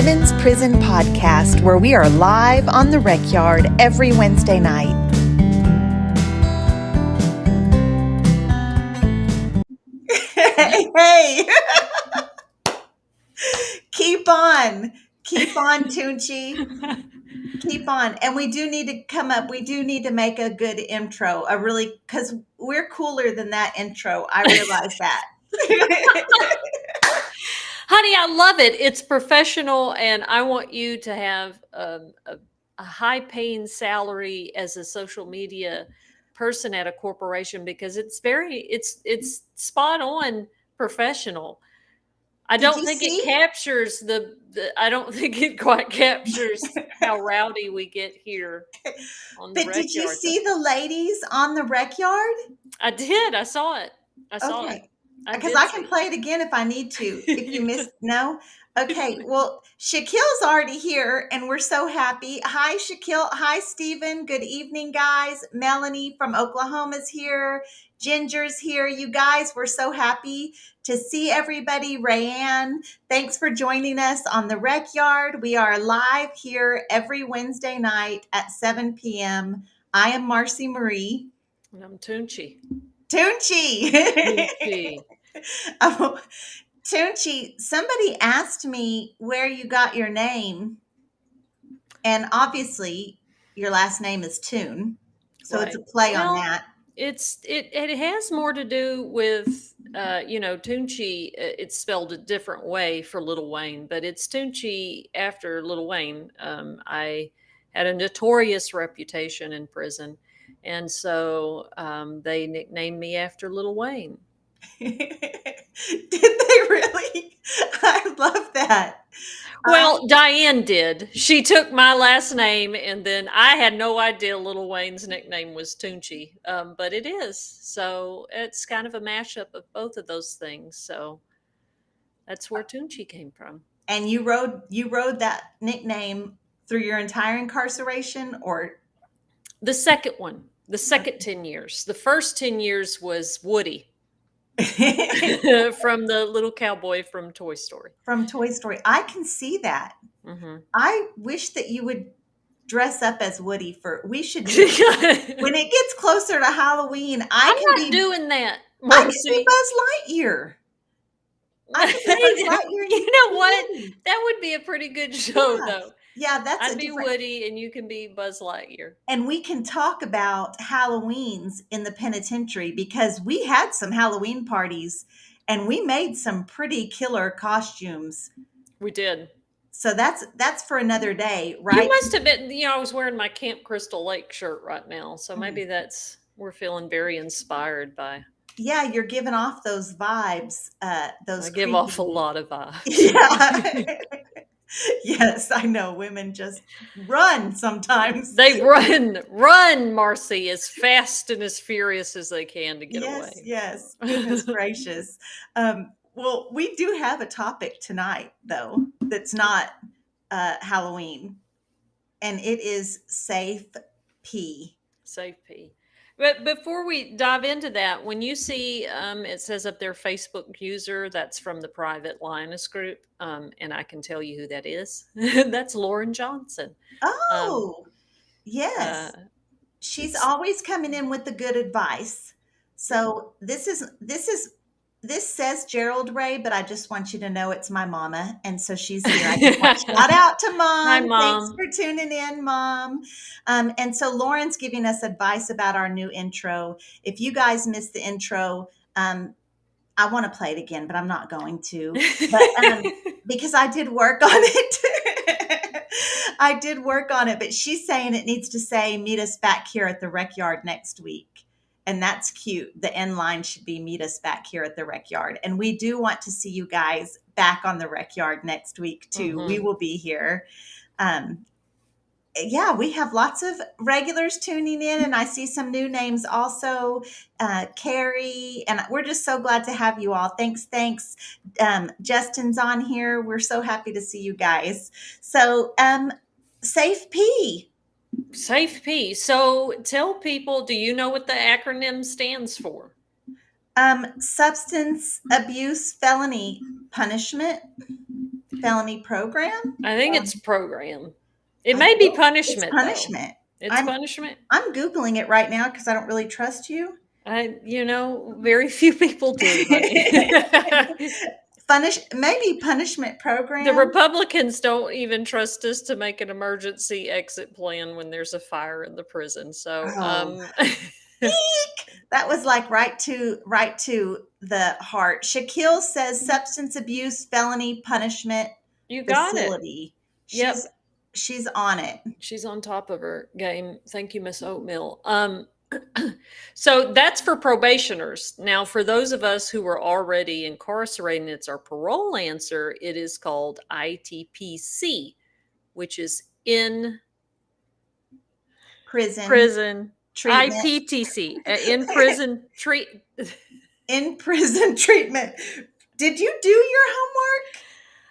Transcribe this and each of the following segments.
Women's Prison Podcast, where we are live on the Rec Yard every Wednesday night. Hey. Keep on, Toonche. Keep on. And we do need to come up. We do need to make a good intro, because we're cooler than that intro. I realize that. Honey, I love it. It's professional, and I want you to have a high-paying salary as a social media person at a corporation, because it's spot on professional. I don't think it captures I don't think it quite captures how rowdy we get here on the Rec Yard. But did you see the ladies on the Rec Yard? I did. I saw it. I saw it. Because I can play it again if I need to. If you missed, no? Okay, well, Shaquille's already here, and we're so happy. Hi, Shaquille. Hi, Stephen. Good evening, guys. Melanie from Oklahoma's here. Ginger's here. You guys, we're so happy to see everybody. Rayanne, thanks for joining us on the Rec Yard. We are live here every Wednesday night at 7 p.m. I am Marci Marie. And I'm Toonche. Toonche. Oh, Toonche, somebody asked me where you got your name, and obviously your last name is Toon, so right. It's a play on that. It has more to do with Toonche. It's spelled a different way for Lil Wayne, but it's Toonche after Lil Wayne. I had a notorious reputation in prison, and so they nicknamed me after Lil Wayne. Did they really? I love that. Well, Diane did. She took my last name, and then I had no idea Lil Wayne's nickname was Toonche, but it is. So it's kind of a mashup of both of those things. So that's where Toonche came from. And you rode that nickname through your entire incarceration, or the second one? The second 10 years. The first 10 years was Woody. From the little cowboy from Toy Story. From Toy Story. I can see that. Mm-hmm. I wish that you would dress up as Woody when it gets closer to Halloween. I'm not doing that. I can be Buzz Lightyear. You know what? That would be a pretty good show, though. Yeah, I'd be Woody and you can be Buzz Lightyear. And we can talk about Halloweens in the penitentiary, because we had some Halloween parties and we made some pretty killer costumes. We did. So that's for another day, right? You must have been, I was wearing my Camp Crystal Lake shirt right now. So maybe we're feeling very inspired by. Yeah, you're giving off those vibes. I give off a lot of vibes. Yeah. Yes, I know. Women just run sometimes. They run, Marci, as fast and as furious as they can to get away. Yes, goodness gracious. Well, we do have a topic tonight, though, that's not Halloween, and it is SafP. SafP. But before we dive into that, when you see it says up there Facebook user, that's from the Private Lioness group, and I can tell you who that is. That's Lauren Johnson. Oh, yes. She's always coming in with the good advice. So this says Gerald Ray, but I just want you to know it's my mama, and so she's here. I just want to shout out to Mom. Hi, Mom. Thanks for tuning in, Mom. And so Lauren's giving us advice about our new intro. If you guys missed the intro, I want to play it again, but I'm not going to, because I did work on it. I did work on it, but she's saying it needs to say, meet us back here at the Rec Yard next week. And that's cute. The end line should be, meet us back here at the Rec Yard. And we do want to see you guys back on the Rec Yard next week too. Mm-hmm. We will be here. We have lots of regulars tuning in, and I see some new names also. Carrie, and we're just so glad to have you all. Thanks. Justin's on here. We're so happy to see you guys. So SafP. SafP. So tell people, do you know what the acronym stands for? Substance Abuse Felony Punishment. felony program. I think it's program. It I may be think it's punishment, though. punishment. It's I'm punishment. I'm Googling it right now because I don't really trust you. Very few people do, honey. Maybe punishment The program. Republicans don't even trust us to make an emergency exit plan when there's a fire in the prison. So, Oh, eek! That was like right to the heart. Shaquille says substance abuse felony punishment you got it. facility. Yep. She's on it. She's on top of her game. Thank you, Miss Oatmeal. So that's for probationers. Now, for those of us who are already incarcerated, it's our parole answer. It is called ITPC, which is in Prison treatment. IPTC, in prison treat. In prison treatment. Did you do your homework?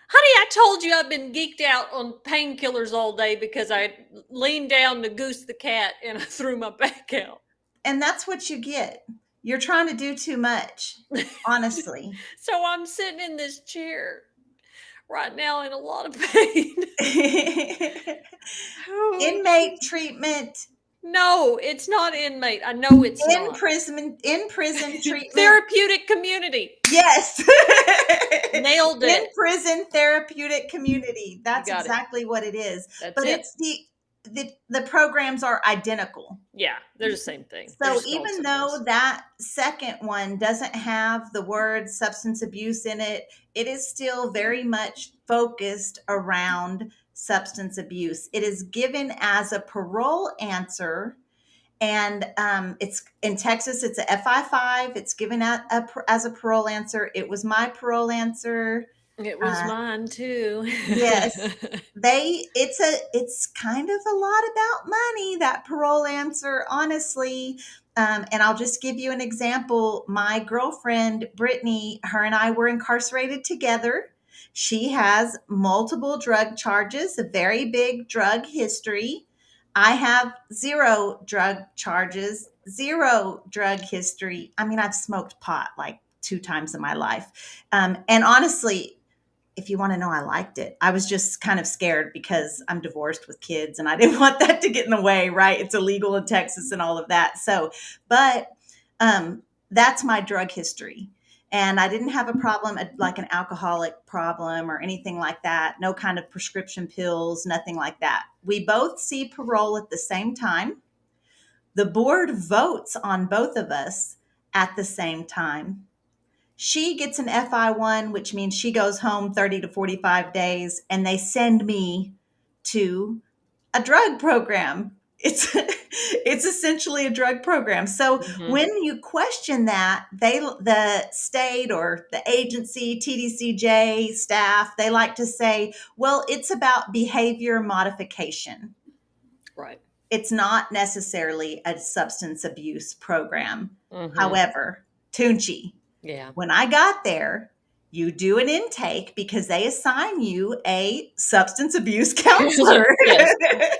Honey, I told you I've been geeked out on painkillers all day because I leaned down to goose the cat and I threw my back out. And that's what you get. You're trying to do too much, honestly. So I'm sitting in this chair right now in a lot of pain. Inmate treatment. No, it's not inmate. I know it's in not. prison treatment. Therapeutic community. Yes. Nailed it. In prison therapeutic community. That's exactly what it is. But it's the programs are identical. Yeah, they're the same thing. So even though that second one doesn't have the word substance abuse in it, it is still very much focused around substance abuse. It is given as a parole answer, and it's in Texas. It's a FI-5. It's given as a parole answer. It was my parole answer. It was mine too. Yes, it's kind of a lot about money, that parole answer, honestly. And I'll just give you an example. My girlfriend, Brittany, her and I were incarcerated together. She has multiple drug charges, a very big drug history. I have 0 drug charges, 0 drug history. I mean, I've smoked pot like 2 times in my life. And honestly, if you want to know, I liked it. I was just kind of scared because I'm divorced with kids and I didn't want that to get in the way, right? It's illegal in Texas and all of that. So, but that's my drug history. And I didn't have a problem, like an alcoholic problem or anything like that. No kind of prescription pills, nothing like that. We both see parole at the same time. The board votes on both of us at the same time. She gets an FI-1, which means she goes home 30 to 45 days, and they send me to a drug program. It's essentially a drug program. So when you question that, the state or the agency, TDCJ staff, they like to say, well, it's about behavior modification. Right. It's not necessarily a substance abuse program. However, Toonche, when I got there, you do an intake because they assign you a substance abuse counselor.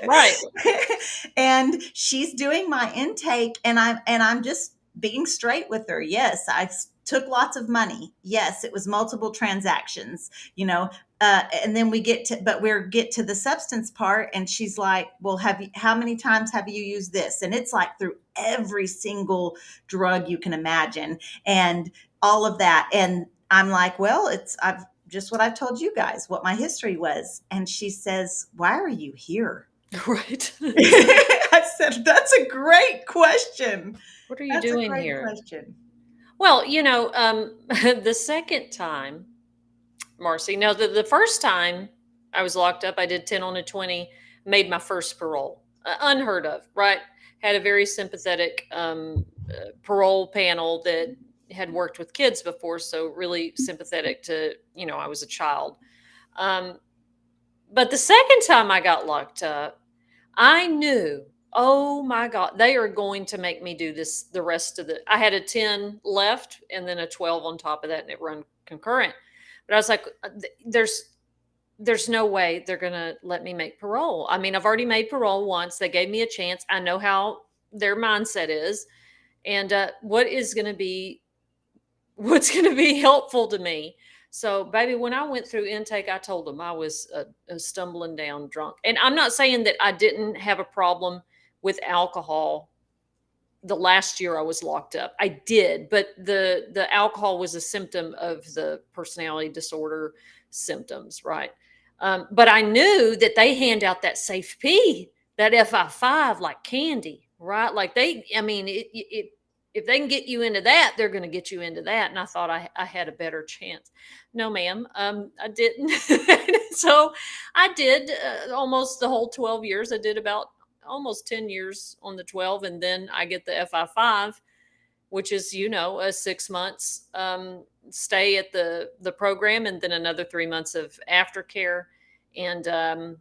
Right. And she's doing my intake, and I'm just being straight with her. Yes, I took lots of money. Yes, it was multiple transactions, and then we get to the substance part, and she's like, well, how many times have you used this? And it's like through every single drug you can imagine and all of that. And I'm like, well, I've just what I've told you guys, what my history was. And she says, why are you here? Right. I said, that's a great question. What are you doing here? Question. Well, the second time, Marci, now the first time I was locked up, I did 10 on a 20, made my first parole. Unheard of, right? Had a very sympathetic parole panel that had worked with kids before, so really sympathetic to, I was a child. But the second time I got locked up, I knew, oh my God, they are going to make me do this the rest of I had a 10 left and then a 12 on top of that, and it run concurrent. But I was like, there's no way they're going to let me make parole. I mean, I've already made parole once. They gave me a chance. I know how their mindset is. And what's going to be helpful to me. So, baby, when I went through intake, I told them I was a stumbling down drunk. And I'm not saying that I didn't have a problem with alcohol the last year I was locked up. I did, but the alcohol was a symptom of the personality disorder symptoms, right? But I knew that they hand out that SafP, that FI5 like candy, right? Like I mean, if they can get you into that, they're going to get you into that. And I thought I had a better chance. No, ma'am, I didn't. So I did almost the whole 12 years. I did about almost 10 years on the 12, and then I get the FI5, which is a 6 months stay at the program, and then another 3 months of aftercare. And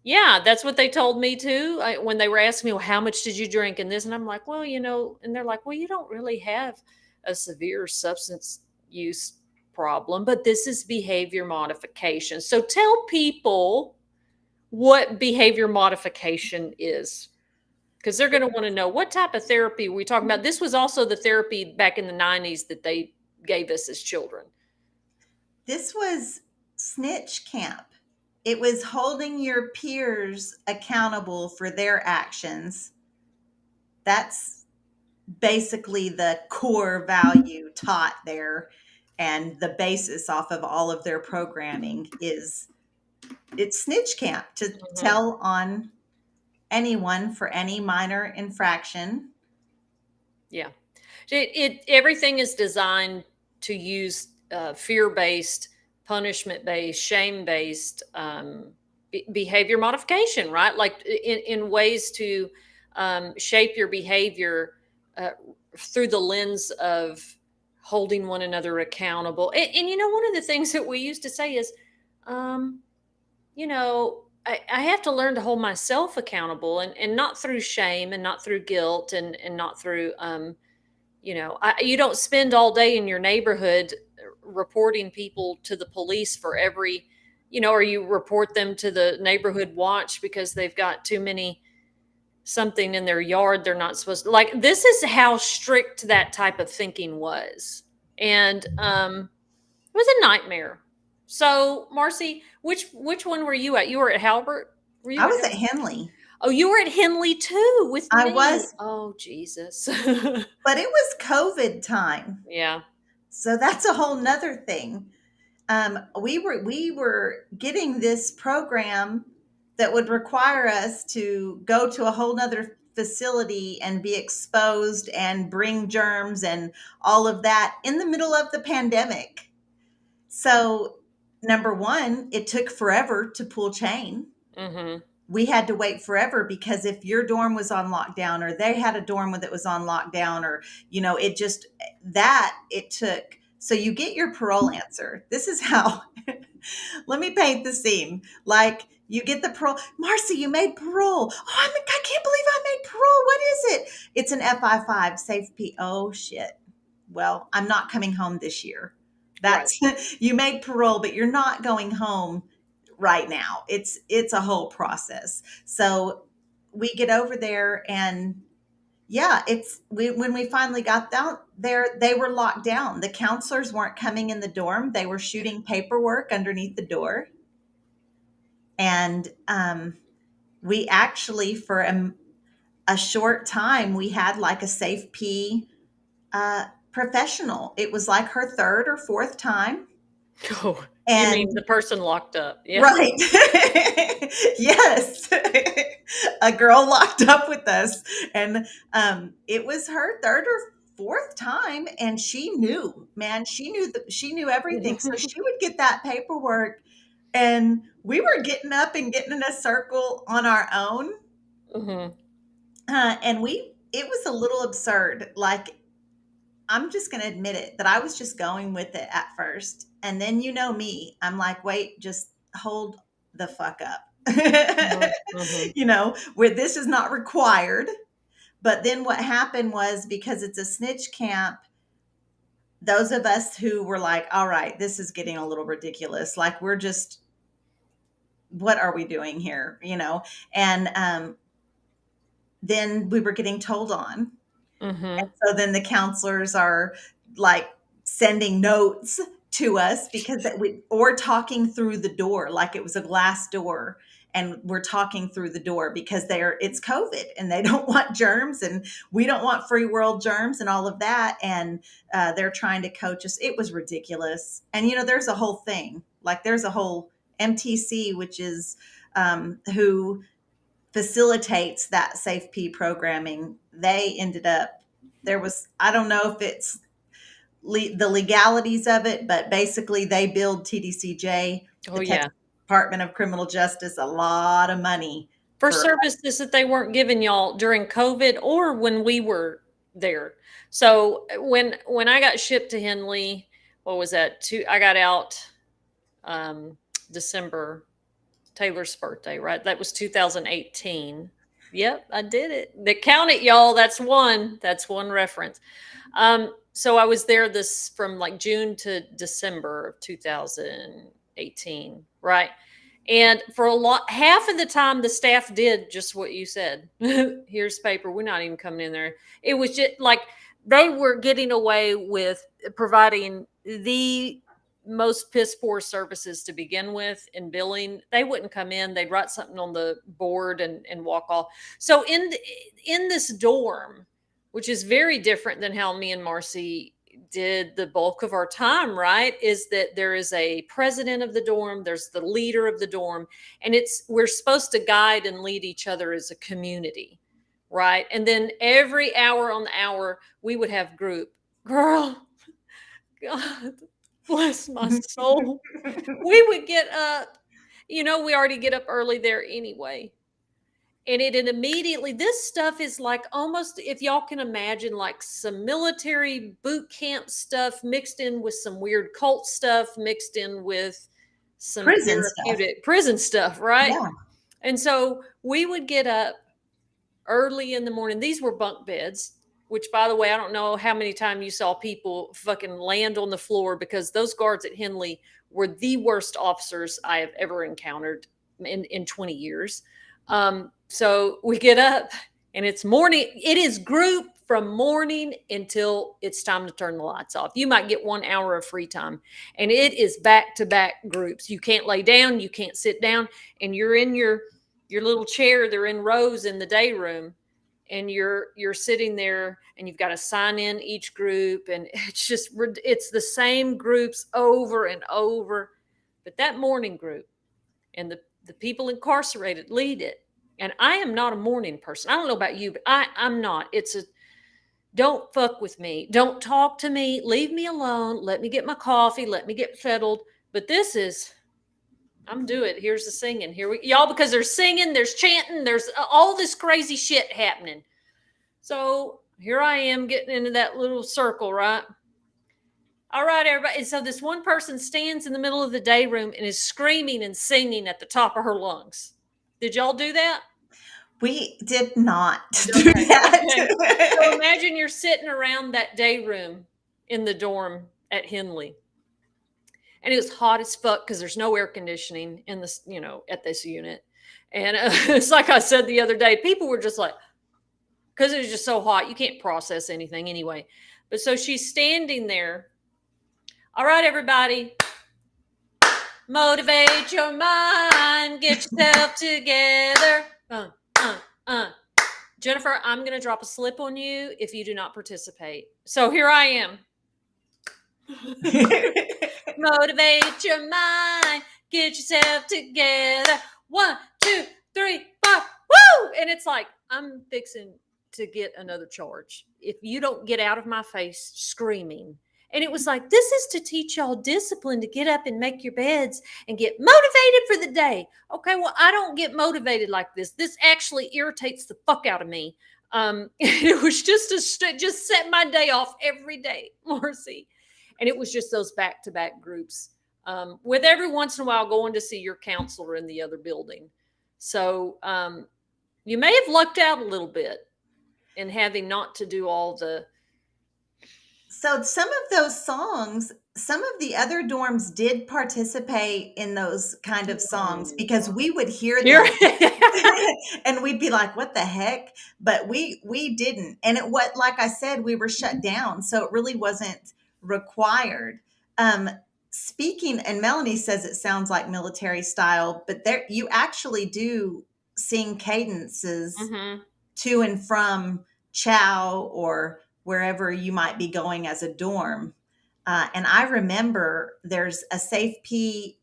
yeah, that's what they told me too. When they were asking me, well, how much did you drink in this, and I'm like, well, and they're like, well, you don't really have a severe substance use problem, but this is behavior modification. So tell people what behavior modification is, because they're going to want to know what type of therapy we're talking about. This was also the therapy back in the 90s that they gave us as children. This was snitch camp. It was holding your peers accountable for their actions. That's basically the core value taught there, and the basis off of all of their programming is it's snitch camp, to tell on anyone for any minor infraction. Yeah. Everything is designed to use fear-based, punishment-based, shame-based behavior modification, right? Like in ways to shape your behavior through the lens of holding one another accountable. And one of the things that we used to say is, I have to learn to hold myself accountable, and not through shame, and not through guilt, and not through, you don't spend all day in your neighborhood reporting people to the police for every, or you report them to the neighborhood watch because they've got too many something in their yard they're not supposed to. Like, this is how strict that type of thinking was. And it was a nightmare. So, Marci, which one were you at? You were at Halbert? Were you I was at Henley. Oh, you were at Henley too with I me. was. Oh, Jesus. But it was COVID time. Yeah. So that's a whole nother thing. We were getting this program that would require us to go to a whole nother facility and be exposed and bring germs and all of that in the middle of the pandemic. So, number one, it took forever to pull chain. Mm-hmm. We had to wait forever because if your dorm was on lockdown, or they had a dorm that was on lockdown, or, it took. So you get your parole answer. This is how, let me paint the scene. Like, you get the parole. Marci, you made parole. Oh, I can't believe I made parole. What is it? It's an FI5 SafP. Oh, shit. Well, I'm not coming home this year. That's right. You made parole, but you're not going home right now. It's a whole process. So we get over there, and yeah, when we finally got down there, they were locked down. The counselors weren't coming in the dorm. They were shooting paperwork underneath the door. And we actually, for a short time, we had like a SafP professional. It was like her third or fourth time. Oh, you mean the person locked up? Yeah. Right. Yes. A girl locked up with us. And it was her third or fourth time. And she knew, man, she knew everything. So she would get that paperwork, and we were getting up and getting in a circle on our own. Mm-hmm. And it was a little absurd. Like, I'm just going to admit it, that I was just going with it at first. And then, me, I'm like, wait, just hold the fuck up. Mm-hmm. Where this is not required. But then what happened was, because it's a snitch camp, those of us who were like, all right, this is getting a little ridiculous. Like, we're just, what are we doing here? And then we were getting told on. Mm-hmm. And so then the counselors are like sending notes to us because or talking through the door, like it was a glass door. And we're talking through the door because it's COVID and they don't want germs and we don't want free world germs and all of that. And they're trying to coach us. It was ridiculous. And, there's a whole thing, like there's a whole MTC, which is who facilitates that SafP programming. They ended up, I don't know if it's the legalities of it, but basically they billed TDCJ, the Texas Department of Criminal Justice, a lot of money for services that they weren't giving y'all during COVID or when we were there. So when I got shipped to Henley, what was that? I got out December, Taylor's birthday, right? That was 2018. Yep, I did it. Count it, y'all. That's one reference. So I was there from like June to December of 2018, right? And for half of the time, the staff did just what you said. Here's paper. We're not even coming in there. It was just like they were getting away with providing the most piss poor services to begin with in billing. They wouldn't come in. They'd write something on the board and walk off. So in this dorm, which is very different than how me and Marci did the bulk of our time, right? Is that there is a president of the dorm, there's the leader of the dorm, and we're supposed to guide and lead each other as a community, right? And then every hour on the hour, we would have group. Girl, God, bless my soul. We would get up, we already get up early there anyway. And it immediately, this stuff is like almost, if y'all can imagine, like some military boot camp stuff mixed in with some weird cult stuff, mixed in with some prison stuff, right? Yeah. And so we would get up early in the morning. These were bunk beds, which, by the way, I don't know how many times you saw people fucking land on the floor, because those guards at Henley were the worst officers I have ever encountered in 20 years. So we get up and it's morning. It is group from morning until it's time to turn the lights off. You might get 1 hour of free time, and it is back to back groups. You can't lay down, you can't sit down, and you're in your little chair. They're in rows in the day room, and you're sitting there, and you've got to sign in each group, and it's the same groups over and over. But that morning group and the people incarcerated lead it. And I am not a morning person. I don't know about you, but I'm not. Don't fuck with me. Don't talk to me. Leave me alone. Let me get my coffee. Let me get settled. But I'm doing it. Here's the singing. Y'all, because there's singing, there's chanting, there's all this crazy shit happening. So here I am getting into that little circle, right? All right, everybody. And so this one person stands in the middle of the day room and is screaming and singing at the top of her lungs. Did y'all do that? We did not do that. Okay. So imagine you're sitting around that day room in the dorm at Henley. And it was hot as fuck because there's no air conditioning in this, at this unit. And it's like I said the other day, people were just like, because it was just so hot, you can't process anything anyway. But so she's standing there. All right, everybody. Motivate your mind. Get yourself together. Jennifer, I'm going to drop a slip on you if you do not participate. So here I am. Motivate your mind. Get yourself together. 1, 2, 3, 4. Woo! And it's like, I'm fixing to get another charge if you don't get out of my face screaming. And it was like, this is to teach y'all discipline to get up and make your beds and get motivated for the day. Okay, well, I don't get motivated like this. This actually irritates the fuck out of me. It was just set my day off every day, Marci. And it was just those back-to-back groups, with every once in a while going to see your counselor in the other building. So you may have lucked out a little bit in having not to do all the... So some of those songs, some of the other dorms did participate in those kind of songs, because we would hear them and we'd be like, what the heck? But we didn't. And like I said, we were shut down. So it really wasn't required. speaking, and Melanie says it sounds like military style, but there you actually do sing cadences Mm-hmm. to and from chow or wherever you might be going as a dorm. And I remember there's a SafP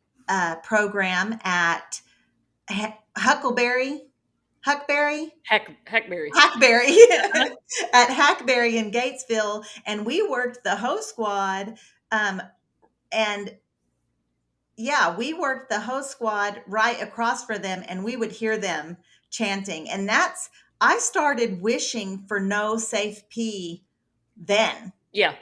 program at Huckleberry, Huckberry, Hackberry. Hackberry Uh-huh. at Hackberry in Gatesville, and we worked the host squad. And yeah, we worked the host squad right across for them, and we would hear them chanting. And I started wishing for no safe P then. Yeah.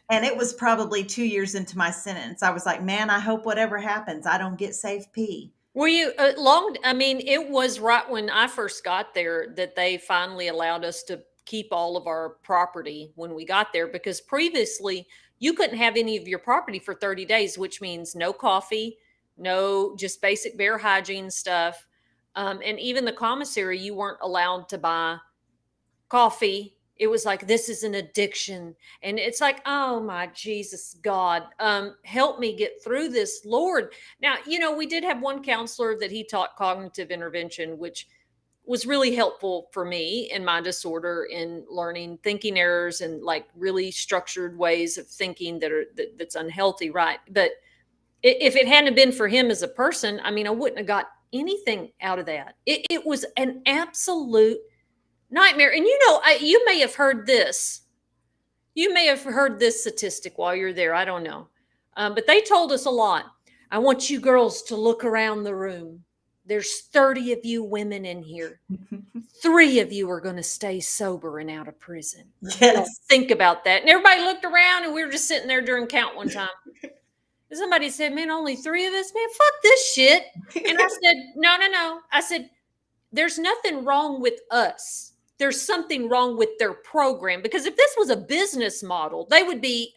And it was probably 2 years into my sentence. I was like, man, I hope whatever happens, I don't get safe P. Were you I mean, it was right when I first got there that they finally allowed us to keep all of our property when we got there, because previously you couldn't have any of your property for 30 days, which means no coffee, no, just basic bare hygiene stuff. And even the commissary, you weren't allowed to buy coffee. It was like, this is an addiction. And it's like, oh my Jesus, God, help me get through this, Lord. Now, we did have one counselor that he taught cognitive intervention, which was really helpful for me in my disorder, in learning thinking errors and like really structured ways of thinking that's unhealthy. Right. But if it hadn't been for him as a person, I mean, I wouldn't have got anything out of that. It was an absolute nightmare. And you may have heard this. You may have heard this statistic while you're there. I don't know. But they told us a lot. I want you girls to look around the room. There's 30 of you women in here. 3 of you are going to stay sober and out of prison. Yes. Think about that. And everybody looked around, and we were just sitting there during count one time. And somebody said, man, only 3 of us? Man, fuck this shit. And I said, no. I said, there's nothing wrong with us. There's something wrong with their program. Because if this was a business model, they would be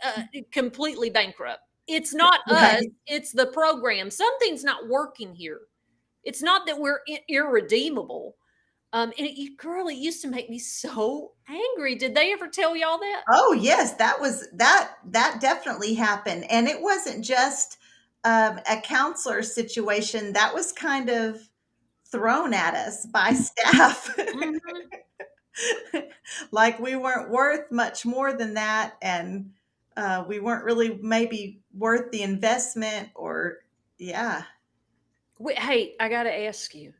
completely bankrupt. It's not Right. us. It's the program. Something's not working here. It's not that we're irredeemable. And girl, it used to make me so angry. Did they ever tell y'all that? Oh yes, that definitely happened. And it wasn't just a counselor situation. That was kind of thrown at us by staff. Mm-hmm. Like we weren't worth much more than that, and we weren't really maybe worth the investment, or yeah. Hey, I got to ask you,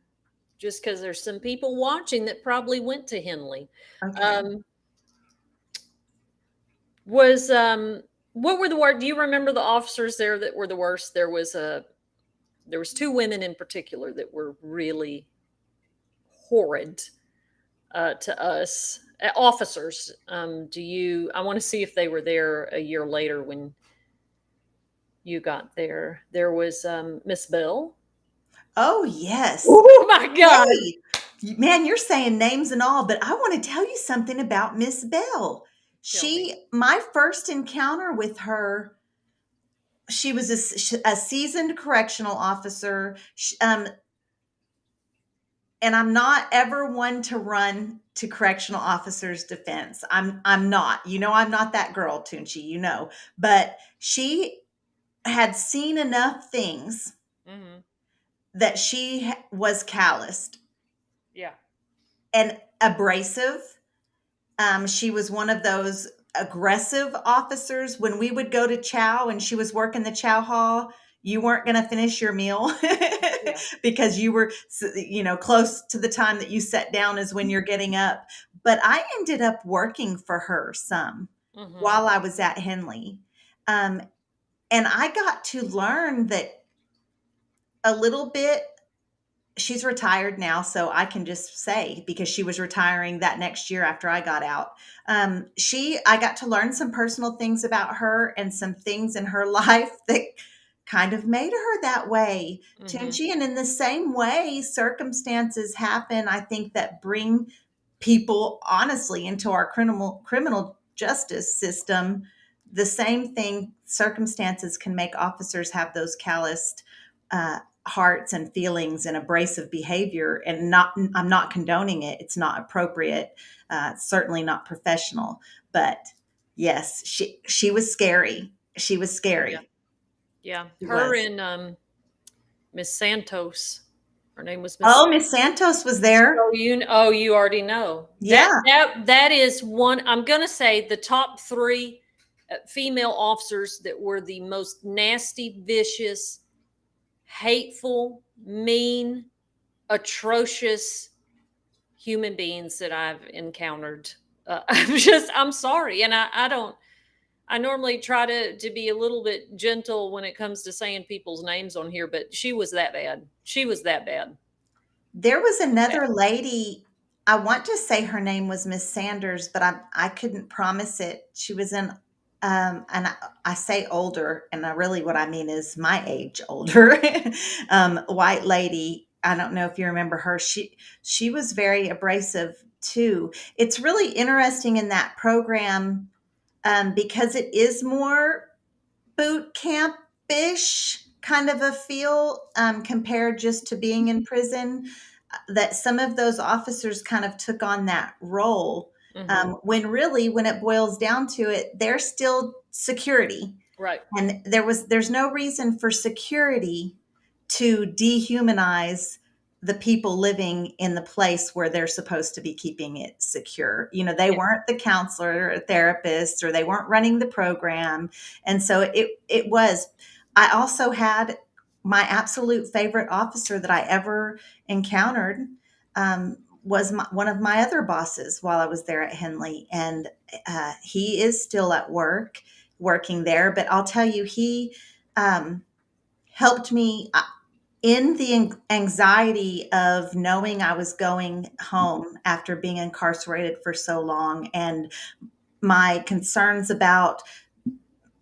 just because there's some people watching that probably went to Henley. Okay. Um, was what were the word? Do you remember the officers there that were the worst? There was 2 women in particular that were really horrid to us officers. I want to see if they were there a year later when you got there. There was Miss Bell. Oh yes. Oh my God. Hey, man, you're saying names and all, but I want to tell you something about Miss Bell. Tell me. My first encounter with her, she was a seasoned correctional officer. And I'm not ever one to run to correctional officers' defense. I'm not. I'm not that girl, Toonche, But she had seen enough things Mm-hmm. that she was calloused Yeah. and abrasive. She was one of those aggressive officers. When we would go to chow and she was working the chow hall, you weren't going to finish your meal because you were, close to the time that you sat down is when you're getting up. But I ended up working for her some while I was at Henley. And I got to learn that a little bit. She's retired now, so I can just say, because she was retiring that next year after I got out. I got to learn some personal things about her and some things in her life that kind of made her that way, Toonche. And in the same way, circumstances happen, I think, that bring people honestly into our criminal justice system. The same thing, circumstances can make officers have those calloused hearts and feelings and abrasive behavior. And I'm not condoning it. It's not appropriate. Certainly not professional. But yes, she was scary. She was scary. Yeah. Yeah, She her was. and Miss Santos. Her name was Miss. Oh, Miss Santos was there. You already know Yeah. that is one. I'm gonna say the top three female officers that were the most nasty, vicious, hateful, mean, atrocious human beings that I've encountered. I'm sorry, and I don't. I normally try to be a little bit gentle when it comes to saying people's names on here, but she was that bad. She was that bad. There was Bad. another lady, I want to say her name was Miss Sanders, but I couldn't promise it. She was in, and I say older, and I really what I mean is my age older, white lady. I don't know if you remember her. She was very abrasive too. It's really interesting in that program, because it is more boot camp ish kind of a feel, compared just to being in prison, that some of those officers kind of took on that role, Hmm. when really, when it boils down to it, they're still security. Right. And there's no reason for security to dehumanize the people living in the place where they're supposed to be keeping it secure. They Yeah. weren't the counselor or therapist, or they weren't running the program. And so it was. I also had my absolute favorite officer that I ever encountered, was one of my other bosses while I was there at Henley, and he is still at working there. But I'll tell you, he, helped me, in the anxiety of knowing I was going home after being incarcerated for so long, and my concerns about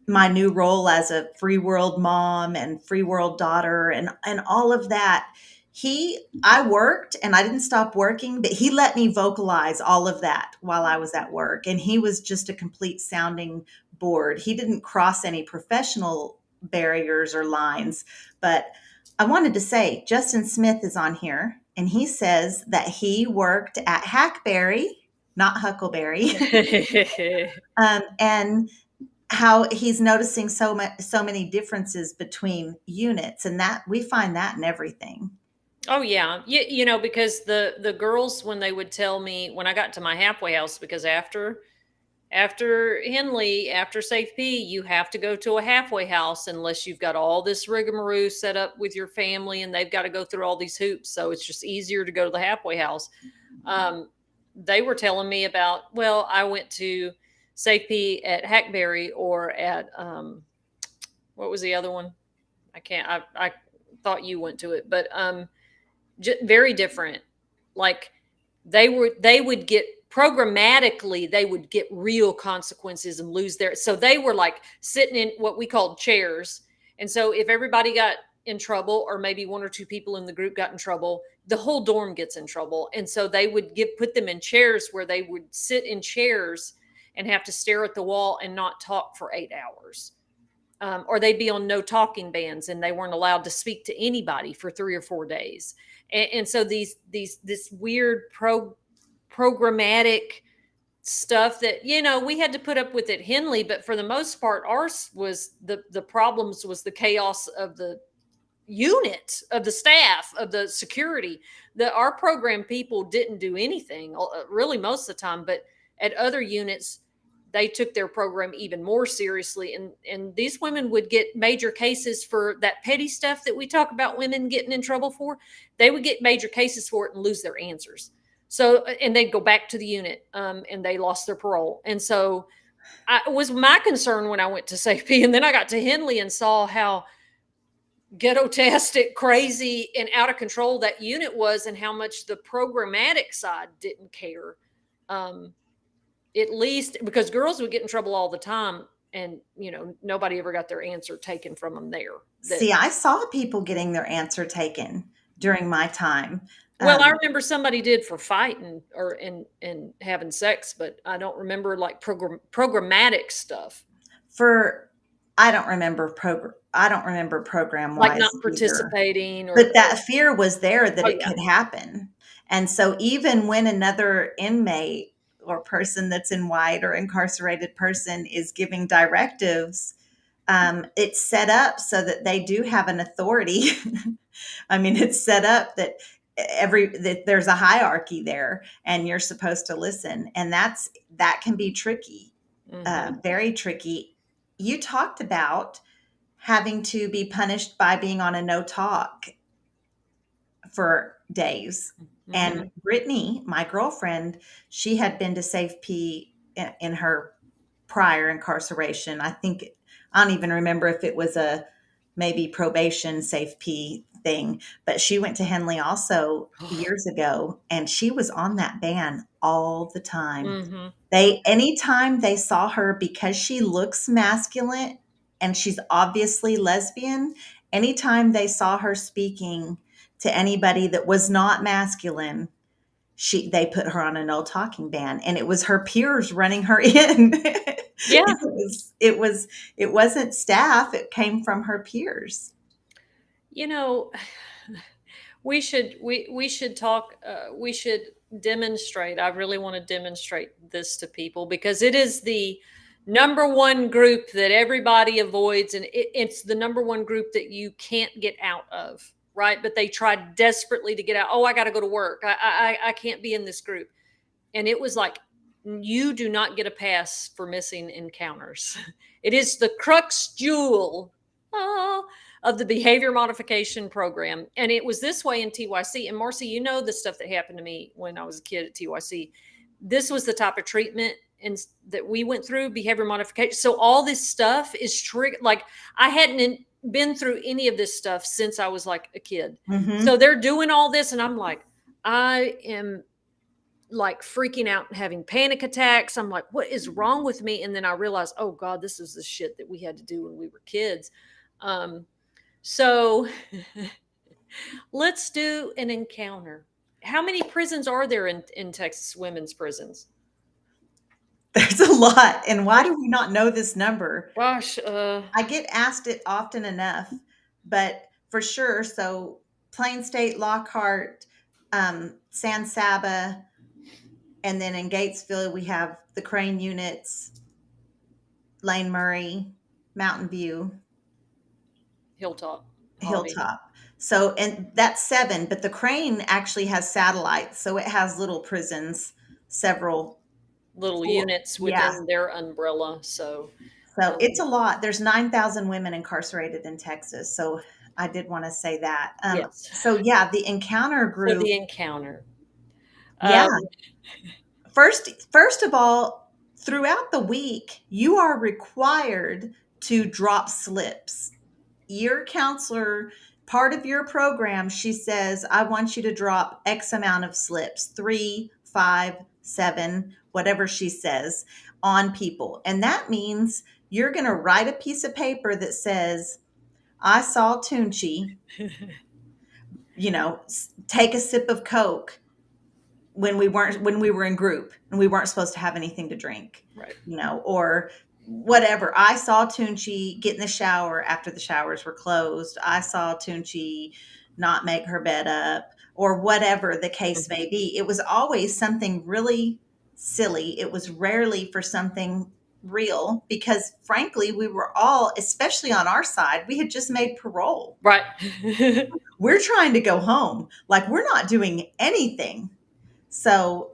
my new role as a free world mom and free world daughter, and all of that. I worked and I didn't stop working, but he let me vocalize all of that while I was at work. And he was just a complete sounding board. He didn't cross any professional barriers or lines. But I wanted to say, Justin Smith is on here, and he says that he worked at Hackberry, not Huckleberry, and how he's noticing so many differences between units, and that we find that in everything. Oh yeah, because the girls, when they would tell me when I got to my halfway house, because after Henley, after SafP, you have to go to a halfway house unless you've got all this rigmarole set up with your family, and they've got to go through all these hoops. So it's just easier to go to the halfway house. Um, they were telling me about, well, I went to SafP at Hackberry, or at what was the other one? I can't. I thought you went to it, but very different. Like they would get programmatically, they would get real consequences and lose their. So they were like sitting in what we called chairs, and so if everybody got in trouble, or maybe one or two people in the group got in trouble, the whole dorm gets in trouble. And so they would put them in chairs, where they would sit in chairs and have to stare at the wall and not talk for 8 hours. Or they'd be on no talking bans, and they weren't allowed to speak to anybody for 3 or 4 days. And so this weird programmatic stuff that we had to put up with at Henley, but for the most part, ours was the problems was the chaos of the unit, of the staff, of the security. Our program people didn't do anything really most of the time, but at other units they took their program even more seriously, and these women would get major cases for that petty stuff that we talk about women getting in trouble for. They would get major cases for it and lose their answers. So, and they'd go back to the unit, and they lost their parole. And so was my concern when I went to SafP, and then I got to Henley and saw how ghetto-tastic, crazy, and out of control that unit was, and how much the programmatic side didn't care. At least because girls would get in trouble all the time, and nobody ever got their answer taken from them there. See, I saw people getting their answer taken during my time. Well, I remember somebody did for fighting or and having sex, but I don't remember like programmatic stuff. For I don't remember program Like wise not either. participating, But that fear was there that oh it yeah. could happen. And so even when another inmate or person that's in white or incarcerated person is giving directives, It's set up so that they do have an authority. I mean, it's set up that that there's a hierarchy there, and you're supposed to listen, and that can be tricky, very tricky. You talked about having to be punished by being on a no talk for days. And Brittany, my girlfriend, she had been to SafP in her prior incarceration. I don't even remember if it was a maybe probation SafP thing, but she went to Henley also years ago, and she was on that ban all the time. Anytime they saw her, because she looks masculine and she's obviously lesbian, anytime they saw her speaking to anybody that was not masculine, they put her on a no talking ban, and it was her peers running her in. Yeah. It wasn't staff, it came from her peers. We should talk, we should demonstrate. I really want to demonstrate this to people, because it is the number one group that everybody avoids, and it's the number one group that you can't get out of, right? But they try desperately to get out. Oh, I got to go to work. I can't be in this group. And it was like, you do not get a pass for missing encounters. It is the crux jewel of the behavior modification program. And it was this way in TYC. And Marci, you know the stuff that happened to me when I was a kid at TYC. This was the type of treatment that we went through, behavior modification. So all this stuff is triggered. Like, I hadn't been through any of this stuff since I was like a kid. So they're doing all this, and I'm like, I am like freaking out and having panic attacks. I'm like, what is wrong with me? And then I realized, oh God, this is the shit that we had to do when we were kids. So let's do an encounter. How many prisons are there in Texas, women's prisons? There's a lot. And why do we not know this number? Gosh, I get asked it often enough, but for sure. So Plain State, Lockhart, San Saba, and then in Gatesville, we have the Crane units, Lane Murray, Mountain View, Hilltop. So, and that's 7, but the Crane actually has satellites. So it has little prisons, several little units within their umbrella. So it's a lot. There's 9,000 women incarcerated in Texas. So I did want to say that. Yes. So the encounter group. So the encounter. Yeah. First of all, throughout the week, you are required to drop slips. Your counselor, part of your program, she says, I want you to drop X amount of slips, 3, 5, 7, whatever she says, on people. And that means you're going to write a piece of paper that says, I saw Toonche, take a sip of Coke when we were in group and we weren't supposed to have anything to drink, right? Or whatever. I saw Toonche get in the shower after the showers were closed. I saw Toonche not make her bed up, or whatever the case may be. It was always something really silly. It was rarely for something real, because frankly, we were all, especially on our side, we had just made parole. Right. We're trying to go home. Like, we're not doing anything. So,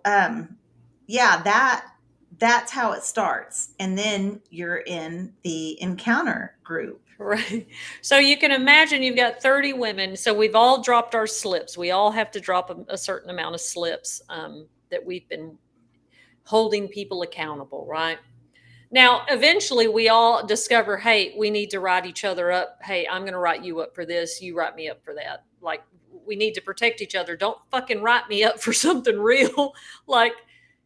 that's how it starts. And then you're in the encounter group. Right. So you can imagine you've got 30 women. So we've all dropped our slips. We all have to drop a certain amount of slips that we've been holding people accountable, right? Now, eventually we all discover, hey, we need to write each other up. Hey, I'm going to write you up for this. You write me up for that. Like, we need to protect each other. Don't fucking write me up for something real. Like,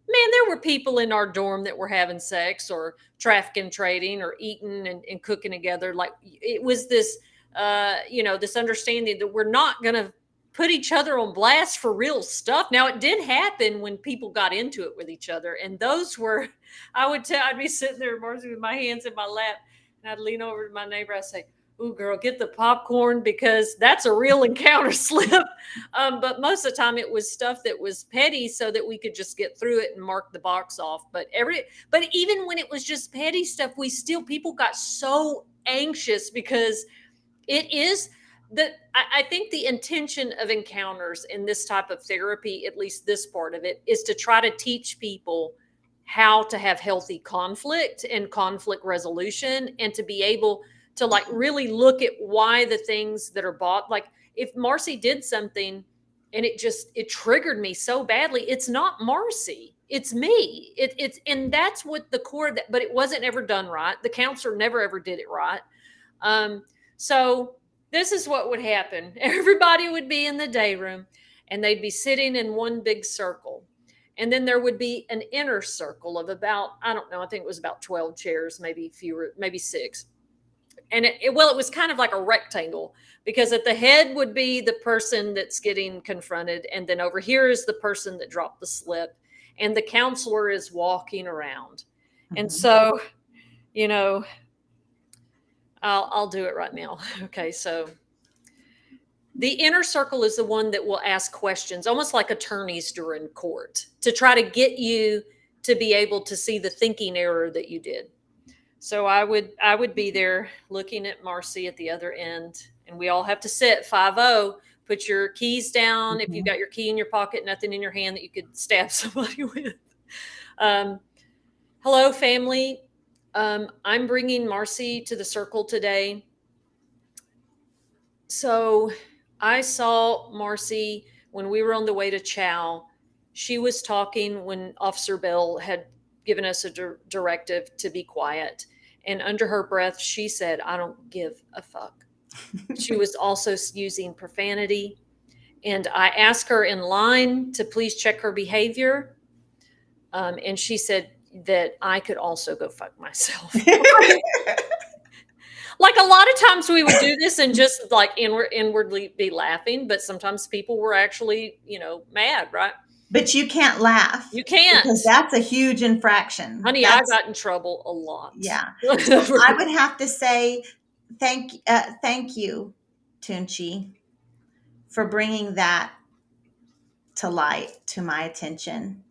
man, there were people in our dorm that were having sex or trafficking, trading, or eating and cooking together. Like, it was this, this understanding that we're not going to put each other on blast for real stuff. Now, it did happen when people got into it with each other. And those were, I'd be sitting there, Marci, with my hands in my lap, and I'd lean over to my neighbor. I'd say, ooh, girl, get the popcorn, because that's a real encounter slip. But most of the time it was stuff that was petty so that we could just get through it and mark the box off. But even when it was just petty stuff, people got so anxious because it is that I think the intention of encounters in this type of therapy, at least this part of it, is to try to teach people how to have healthy conflict and conflict resolution, and to be able to like really look at why the things that are bought, like if Marci did something and it triggered me so badly, it's not Marci, it's me. It's and that's what the core that, but it wasn't ever done right. The counselor never ever did it right. So this is what would happen. Everybody would be in the day room and they'd be sitting in one big circle. And then there would be an inner circle of about, I don't know, I think it was about 12 chairs, maybe fewer, maybe 6. And it was kind of like a rectangle, because at the head would be the person that's getting confronted. And then over here is the person that dropped the slip. And the counselor is walking around. Mm-hmm. And so, you know, I'll do it right now. Okay, so the inner circle is the one that will ask questions, almost like attorneys during court, to try to get you to be able to see the thinking error that you did. So I would be there looking at Marci at the other end, and we all have to sit 5-0. Put your keys down. Mm-hmm. If you've got your key in your pocket, nothing in your hand that you could stab somebody with. Hello, family. I'm bringing Marci to the circle today. So I saw Marci when we were on the way to Chow. She was talking when Officer Bell had given us a directive to be quiet. And under her breath, she said, "I don't give a fuck." She was also using profanity. And I asked her in line to please check her behavior. And she said that I could also go fuck myself. Like a lot of times we would do this and just like inwardly be laughing, but sometimes people were actually, mad, right? But you can't laugh. You can't. Because that's a huge infraction. Honey, I got in trouble a lot. Yeah. So I would have to say thank you, Toonche, for bringing that to light, to my attention.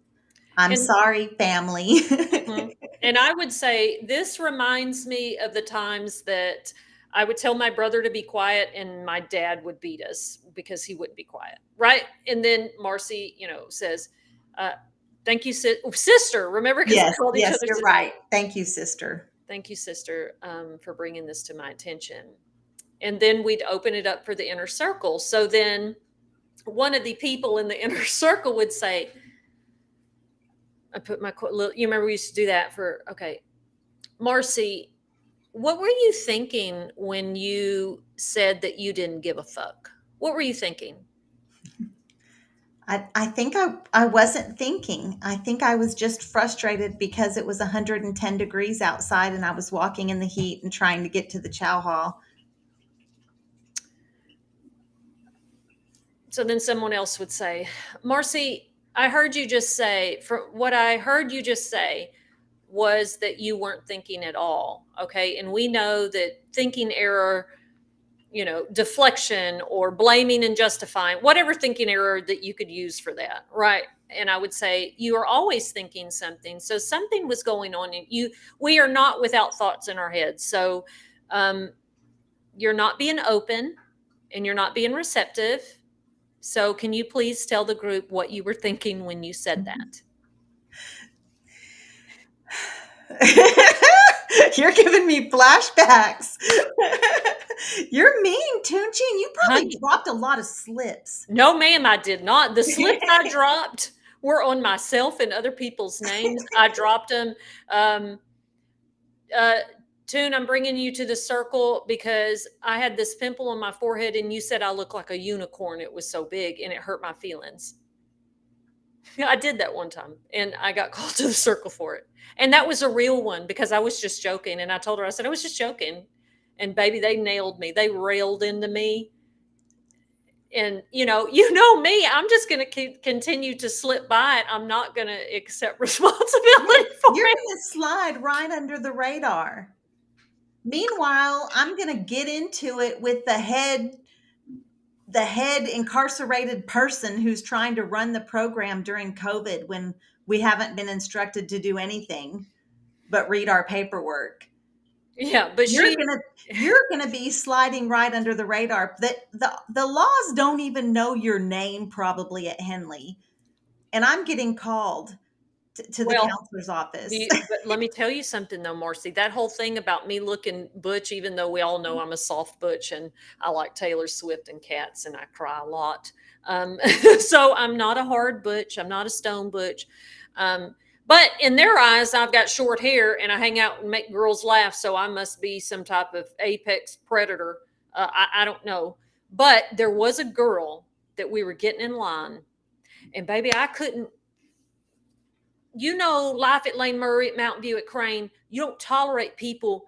I'm sorry, family. Mm-hmm. And I would say this reminds me of the times that I would tell my brother to be quiet and my dad would beat us because he wouldn't be quiet. Right. And then Marci, says, thank you, sister. Remember? Yes, you're right. Thank you, sister. Thank you, sister, for bringing this to my attention. And then we'd open it up for the inner circle. So then one of the people in the inner circle would say, I put my quote, you remember we used to do that for, okay. Marci, what were you thinking when you said that you didn't give a fuck? What were you thinking? I think I wasn't thinking. I think I was just frustrated because it was 110 degrees outside and I was walking in the heat and trying to get to the chow hall. So then someone else would say, Marci, I heard you just say, what I heard you just say was that you weren't thinking at all. Okay. And we know that thinking error, deflection or blaming and justifying, whatever thinking error that you could use for that. Right. And I would say you are always thinking something. So something was going on in you. We are not without thoughts in our heads. So you're not being open and you're not being receptive. So can you please tell the group what you were thinking when you said that? You're giving me flashbacks. You're mean, Toonche, and you probably dropped a lot of slips. No, ma'am, I did not. The slips I dropped were on myself and other people's names. I dropped them. Toon, I'm bringing you to the circle because I had this pimple on my forehead and you said I look like a unicorn. It was so big and it hurt my feelings. I did that one time and I got called to the circle for it. And that was a real one because I was just joking. And I told her, I said, I was just joking. And baby, they nailed me. They railed into me. And you know me, I'm just going to continue to slip by it. I'm not going to accept responsibility for it. You're going to slide right under the radar. Meanwhile, I'm going to get into it with the head incarcerated person who's trying to run the program during COVID when we haven't been instructed to do anything but read our paperwork. Yeah, but you're gonna be sliding right under the radar. The laws don't even know your name probably at Henley, and I'm getting called to the well, counselor's office. but let me tell you something though, Marcy. That whole thing about me looking butch, even though we all know I'm a soft butch and I like Taylor Swift and cats and I cry a lot. So I'm not a hard butch. I'm not a stone butch. Um, but in their eyes, I've got short hair and I hang out and make girls laugh. So I must be some type of apex predator. I don't know. But there was a girl that we were getting in line, and baby, I couldn't, life at Lane Murray, at Mountain View, at Crane, you don't tolerate people.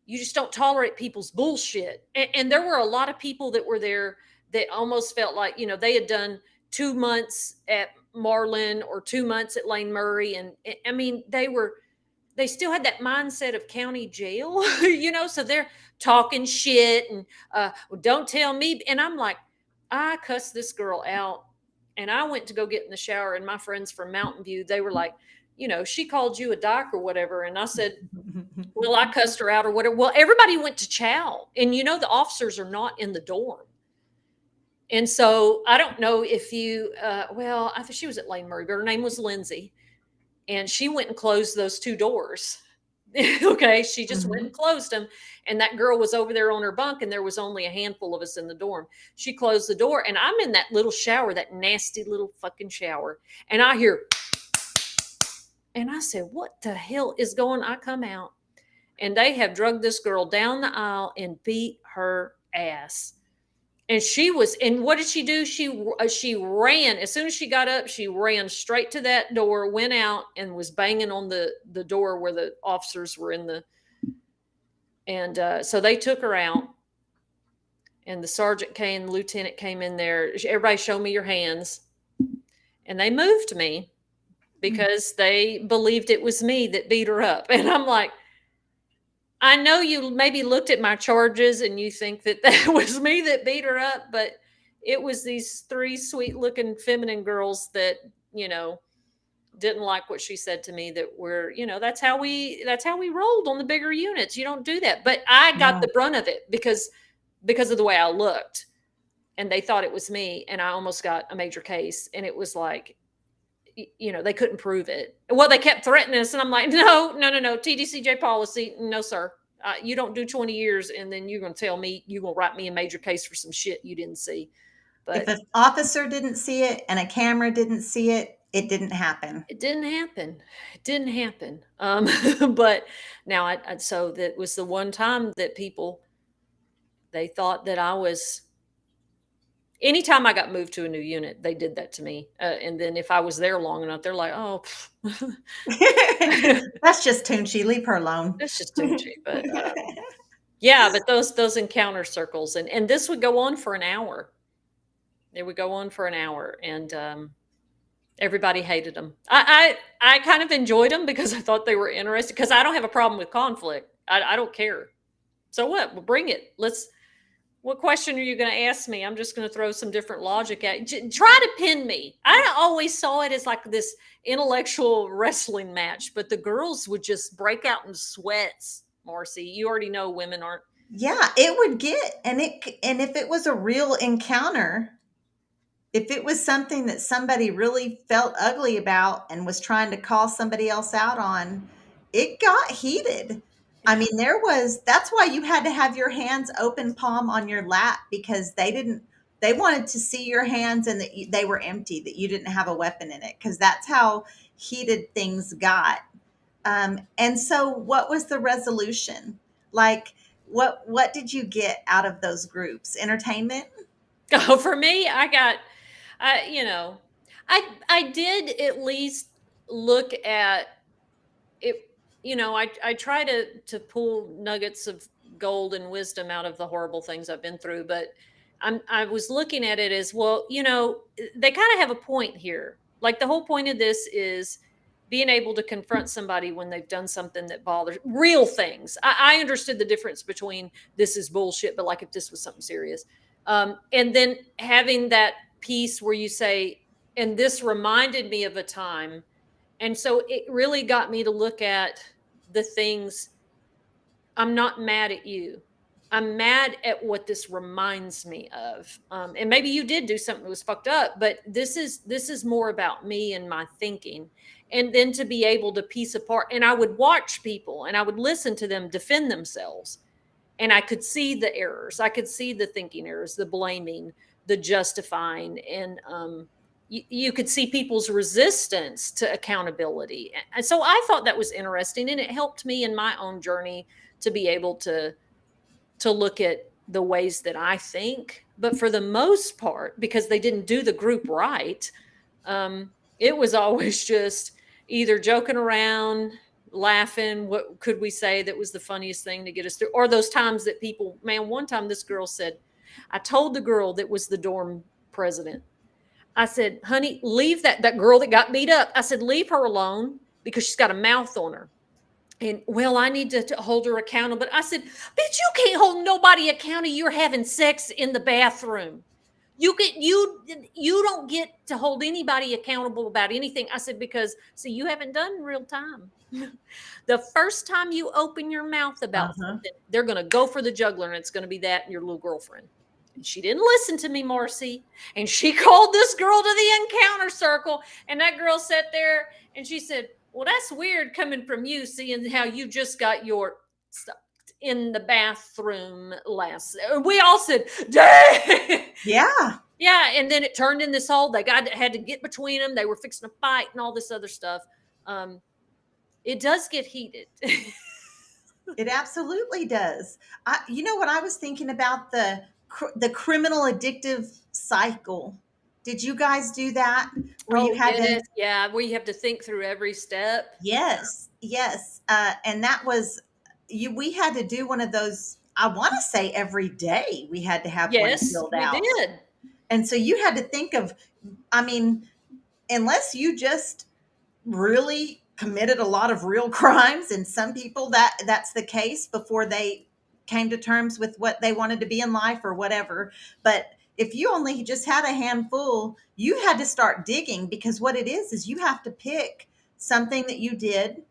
You just don't tolerate people's bullshit. And there were a lot of people that were there that almost felt like, they had done 2 months at Marlin or 2 months at Lane Murray. And I mean, they still had that mindset of county jail, so they're talking shit and well, don't tell me. And I'm like, I cussed this girl out and I went to go get in the shower. And my friends from Mountain View, they were like, she called you a doc or whatever. And I said, well, I cussed her out or whatever. Well, everybody went to chow. And the officers are not in the dorm. And so I don't know if I think she was at Lane Murray, but her name was Lindsay. And she went and closed those two doors. Okay. She just went and closed them. And that girl was over there on her bunk, and there was only a handful of us in the dorm. She closed the door, and I'm in that little shower, that nasty little fucking shower. And I hear, and I said, what the hell is going on? I come out, and they have drugged this girl down the aisle and beat her ass. And and what did she do? She ran. As soon as she got up, she ran straight to that door, went out, and was banging on the door where the officers were and so they took her out, and the sergeant came, the lieutenant came in there. Everybody, show me your hands. And they moved me because they believed it was me that beat her up. And I'm like, I know you maybe looked at my charges and you think that was me that beat her up, but it was these three sweet looking feminine girls that, didn't like what she said to me, that were, that's how we rolled on the bigger units. You don't do that. But I got the brunt of it because of the way I looked, and they thought it was me, and I almost got a major case. And it was like, they couldn't prove it. Well, they kept threatening us, and I'm like, no, TDCJ policy. No, sir. You don't do 20 years, and then you're going to tell me you're going to write me a major case for some shit you didn't see. But if an officer didn't see it and a camera didn't see it, it didn't happen. It didn't happen. But now, so that was the one time that they thought that I was. Anytime I got moved to a new unit, they did that to me. And then if I was there long enough, they're like, oh, that's just Toonche. Leave her alone. That's just Toonche. But yeah, but those encounter circles, and this would go on for an hour. It would go on for an hour, and everybody hated them. I kind of enjoyed them because I thought they were interesting, because I don't have a problem with conflict. I don't care. So what? Well, bring it. What question are you going to ask me? I'm just going to throw some different logic at you. Try to pin me. I always saw it as like this intellectual wrestling match, but the girls would just break out in sweats. Marcy, you already know women aren't. Yeah, it would get, and if it was a real encounter, if it was something that somebody really felt ugly about and was trying to call somebody else out on, it got heated. I mean, that's why you had to have your hands open palm on your lap, because they wanted to see your hands and that they were empty, that you didn't have a weapon in it, because that's how heated things got. And so what was the resolution? Like, what did you get out of those groups? Entertainment? Oh, for me, I did at least look at it. I try to pull nuggets of gold and wisdom out of the horrible things I've been through, but I was looking at it as, well, they kind of have a point here. Like, the whole point of this is being able to confront somebody when they've done something that bothers, real things. I understood the difference between this is bullshit, but like if this was something serious, and then having that piece where you say, and this reminded me of a time. And so it really got me to look at the things I'm not mad at you. I'm mad at what this reminds me of. And maybe you did do something that was fucked up, but this is more about me and my thinking. And then to be able to piece apart, and I would watch people and I would listen to them defend themselves, and I could see the errors. I could see the thinking errors, the blaming, the justifying, and you could see people's resistance to accountability. And so I thought that was interesting, and it helped me in my own journey to be able to look at the ways that I think. But for the most part, because they didn't do the group right, it was always just either joking around, laughing. What could we say that was the funniest thing to get us through? Or those times that people, man, one time this girl said, I told the girl that was the dorm president, I said, honey, leave that girl that got beat up. I said, leave her alone because she's got a mouth on her. And well, I need to hold her accountable. But I said, bitch, you can't hold nobody accountable. You're having sex in the bathroom. You don't get to hold anybody accountable about anything. I said, because see, you haven't done real time. The first time you open your mouth about something, they're gonna go for the jugular, and it's gonna be that and your little girlfriend. And she didn't listen to me, Marci. And she called this girl to the encounter circle. And that girl sat there and she said, well, that's weird coming from you, seeing how you just got your stuff in the bathroom last. We all said, dang. Yeah. Yeah. And then it turned in this whole, had to get between them. They were fixing to fight and all this other stuff. It does get heated. It absolutely does. You know what I was thinking about, the criminal addictive cycle. Did you guys do that? Where you had yes. to? Yeah, where you have to think through every step. Yes, yes. And that was we had to do one of those. I want to say every day we had to have one Yes, filled we out. did. And so you had to think of, I mean, unless you just really committed a lot of real crimes, and some people that's the case before they came to terms with what they wanted to be in life or whatever. But if you only just had a handful, you had to start digging, because what it is you have to pick something that you did,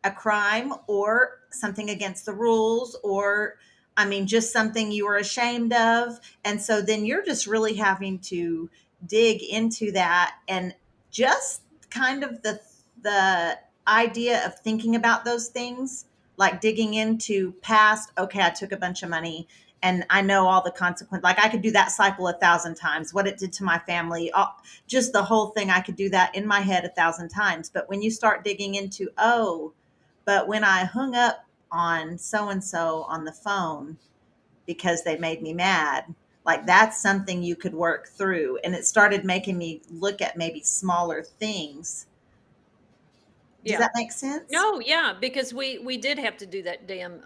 a crime or something against the rules, or I mean just something you were ashamed of. And so then you're just really having to dig into that, and just kind of the idea of thinking about those things, like digging into past, okay, I took a bunch of money and I know all the consequence. Like I could do that cycle 1,000 times, what it did to my family, just the whole thing. I could do that in my head 1,000 times. But when you start digging into, oh, but when I hung up on so and so on the phone because they made me mad, like that's something you could work through. And it started making me look at maybe smaller things. Does that make sense? No, yeah, because we did have to do that damn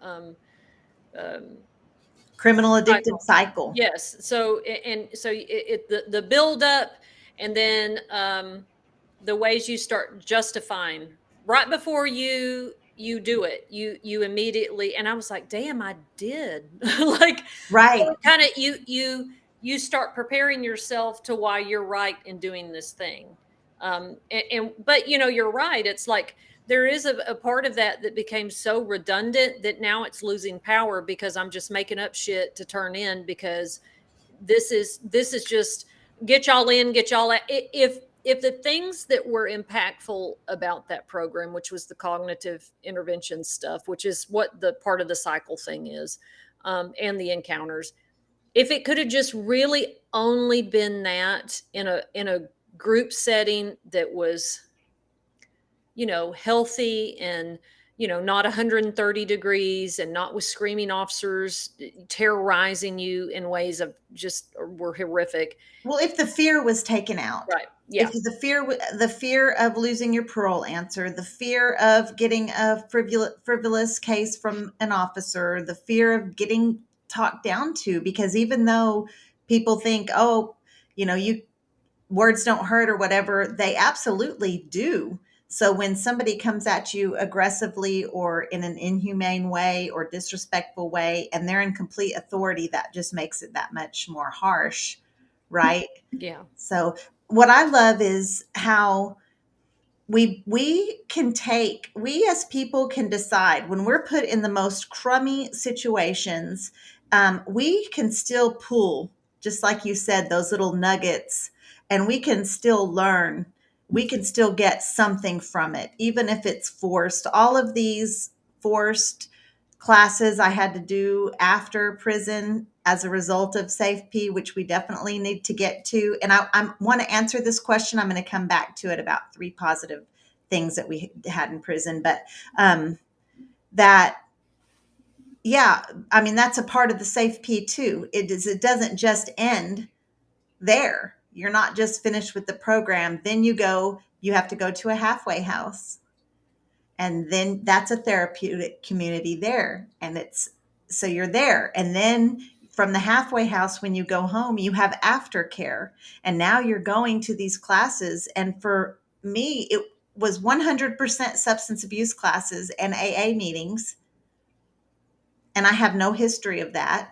Criminal addictive cycle. Yes. So the build up, and then the ways you start justifying right before you do it, you immediately, and I was like, damn, I did. Like, Right. so kind of you start preparing yourself to why you're right in doing this thing. But you're right. It's like there is a part of that became so redundant that now it's losing power, because I'm just making up shit to turn in, because this is just get y'all in, get y'all out. If the things that were impactful about that program, which was the cognitive intervention stuff, which is what the part of the cycle thing is, and the encounters, if it could have just really only been that in a group setting that was healthy, and not 130 degrees, and not with screaming officers terrorizing you in ways of just were horrific. Well, if the fear was taken out, Right. Yeah. if the fear of losing your parole answer, the fear of getting a frivolous case from an officer, the fear of getting talked down to, because even though people think, oh, you words don't hurt or whatever, they absolutely do. So when somebody comes at you aggressively or in an inhumane way or disrespectful way, and they're in complete authority, that just makes it that much more harsh, right? Yeah. So what I love is how we as people can decide when we're put in the most crummy situations. We can still pull, just like you said, those little nuggets, and we can still learn. We can still get something from it, even if it's forced. All of these forced classes I had to do after prison as a result of SafP, which we definitely need to get to. And I want to answer this question. I'm going to come back to it about 3 positive things that we had in prison. But that, yeah, I mean, that's a part of the SafP too. It doesn't just end there. You're not just finished with the program. Then you have to go to a halfway house. And then that's a therapeutic community there. And so you're there. And then from the halfway house, when you go home, you have aftercare. And now you're going to these classes. And for me, it was 100% substance abuse classes and AA meetings. And I have no history of that.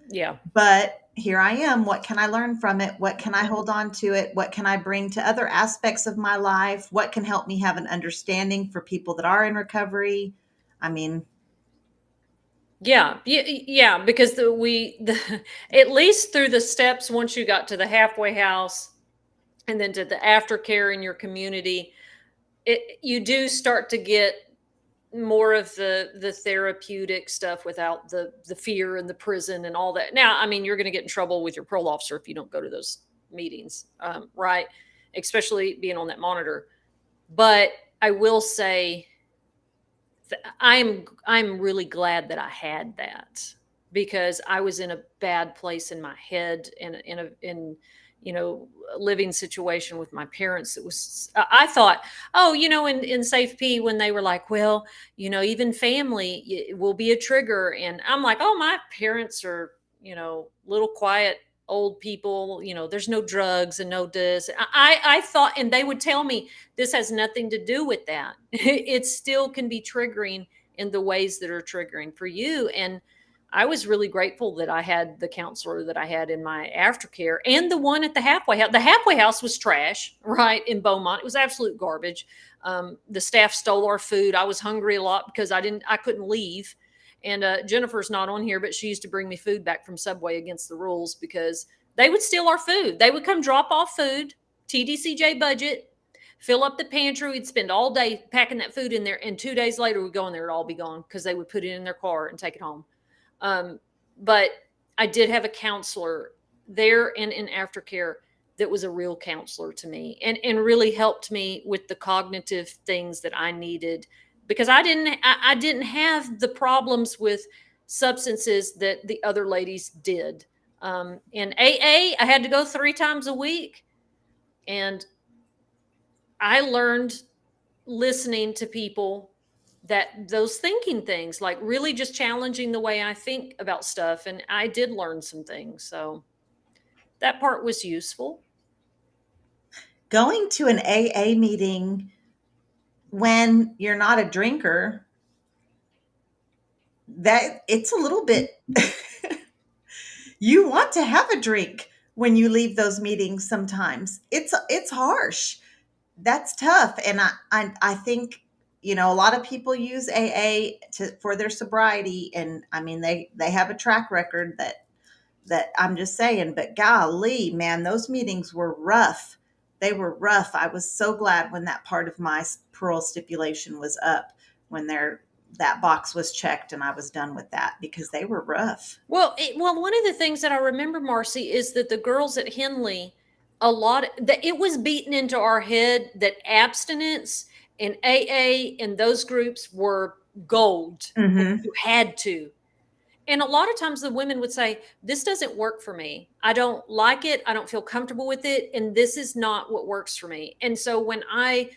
Yeah. But here I am. What can I learn from it? What can I hold on to it? What can I bring to other aspects of my life? What can help me have an understanding for people that are in recovery? I mean, Yeah, because at least through the steps, once you got to the halfway house and then to the aftercare in your community, you do start to get more of the therapeutic stuff without the fear and the prison and all that. Now, I mean, you're going to get in trouble with your parole officer if you don't go to those meetings, right? Especially being on that monitor. But I will say, I'm really glad that I had that, because I was in a bad place in my head, in a living situation with my parents. It was, I thought, oh, in SafeP, when they were like, well, even family will be a trigger, and I'm like, oh, my parents are little quiet old people, there's no drugs and no this. I thought, and they would tell me this has nothing to do with that. It still can be triggering in the ways that are triggering for you. And I was really grateful that I had the counselor that I had in my aftercare, and the one at the halfway house. The halfway house was trash, right, in Beaumont. It was absolute garbage. The staff stole our food. I was hungry a lot because I couldn't leave. And Jennifer's not on here, but she used to bring me food back from Subway against the rules, because they would steal our food. They would come drop off food, TDCJ budget, fill up the pantry. We'd spend all day packing that food in there. And 2 days later, we'd go in there, it'd all be gone, because they would put it in their car and take it home. But I did have a counselor there and in aftercare that was a real counselor to me, and really helped me with the cognitive things that I needed, because I didn't have the problems with substances that the other ladies did. In AA, I had to go 3 times a week, and I learned listening to people, that those thinking things, like really just challenging the way I think about stuff. And I did learn some things. So that part was useful. going to an AA meeting when you're not a drinker, that it's a little bit you want to have a drink when you leave those meetings. Sometimes it's harsh. That's tough. And I think, a lot of people use AA for their sobriety. And I mean, they have a track record that I'm just saying, but golly, man, those meetings were rough. They were rough. I was so glad when that part of my parole stipulation was up, when that box was checked and I was done with that, because they were rough. Well, one of the things that I remember, Marci, is that the girls at Henley, that it was beaten into our head that abstinence and AA and those groups were gold. Mm-hmm. You had to. And a lot of times the women would say, this doesn't work for me. I don't like it. I don't feel comfortable with it. And this is not what works for me. And so when I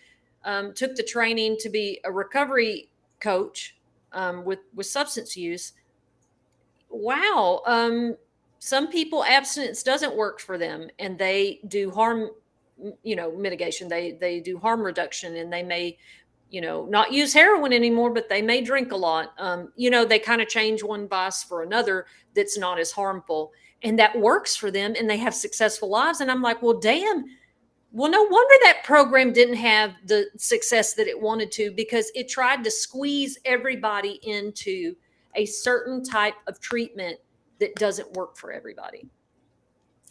took the training to be a recovery coach with substance use, wow, some people abstinence doesn't work for them, and they do harm, mitigation. They do harm reduction, and they may not use heroin anymore, but they may drink a lot. They kind of change one vice for another that's not as harmful, and that works for them, and they have successful lives. And I'm like, well, damn, Well, no wonder that program didn't have the success that it wanted to, because it tried to squeeze everybody into a certain type of treatment that doesn't work for everybody.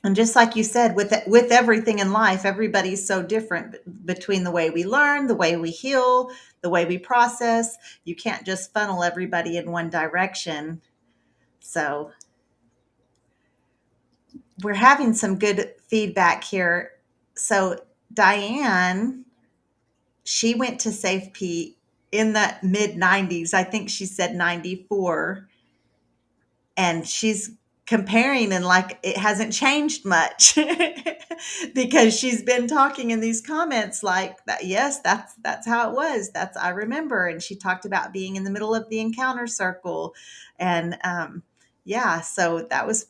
And just like you said, with everything in life, everybody's so different between the way we learn, the way we heal, the way we process. You can't just funnel everybody in one direction. So we're having some good feedback here. So Diane, she went to SafeP in the mid 90s. I think she said 94. And she's comparing, and like it hasn't changed much because she's been talking in these comments like that. Yes, that's how it was. That's, I remember. And she talked about being in the middle of the encounter circle. And yeah, so that was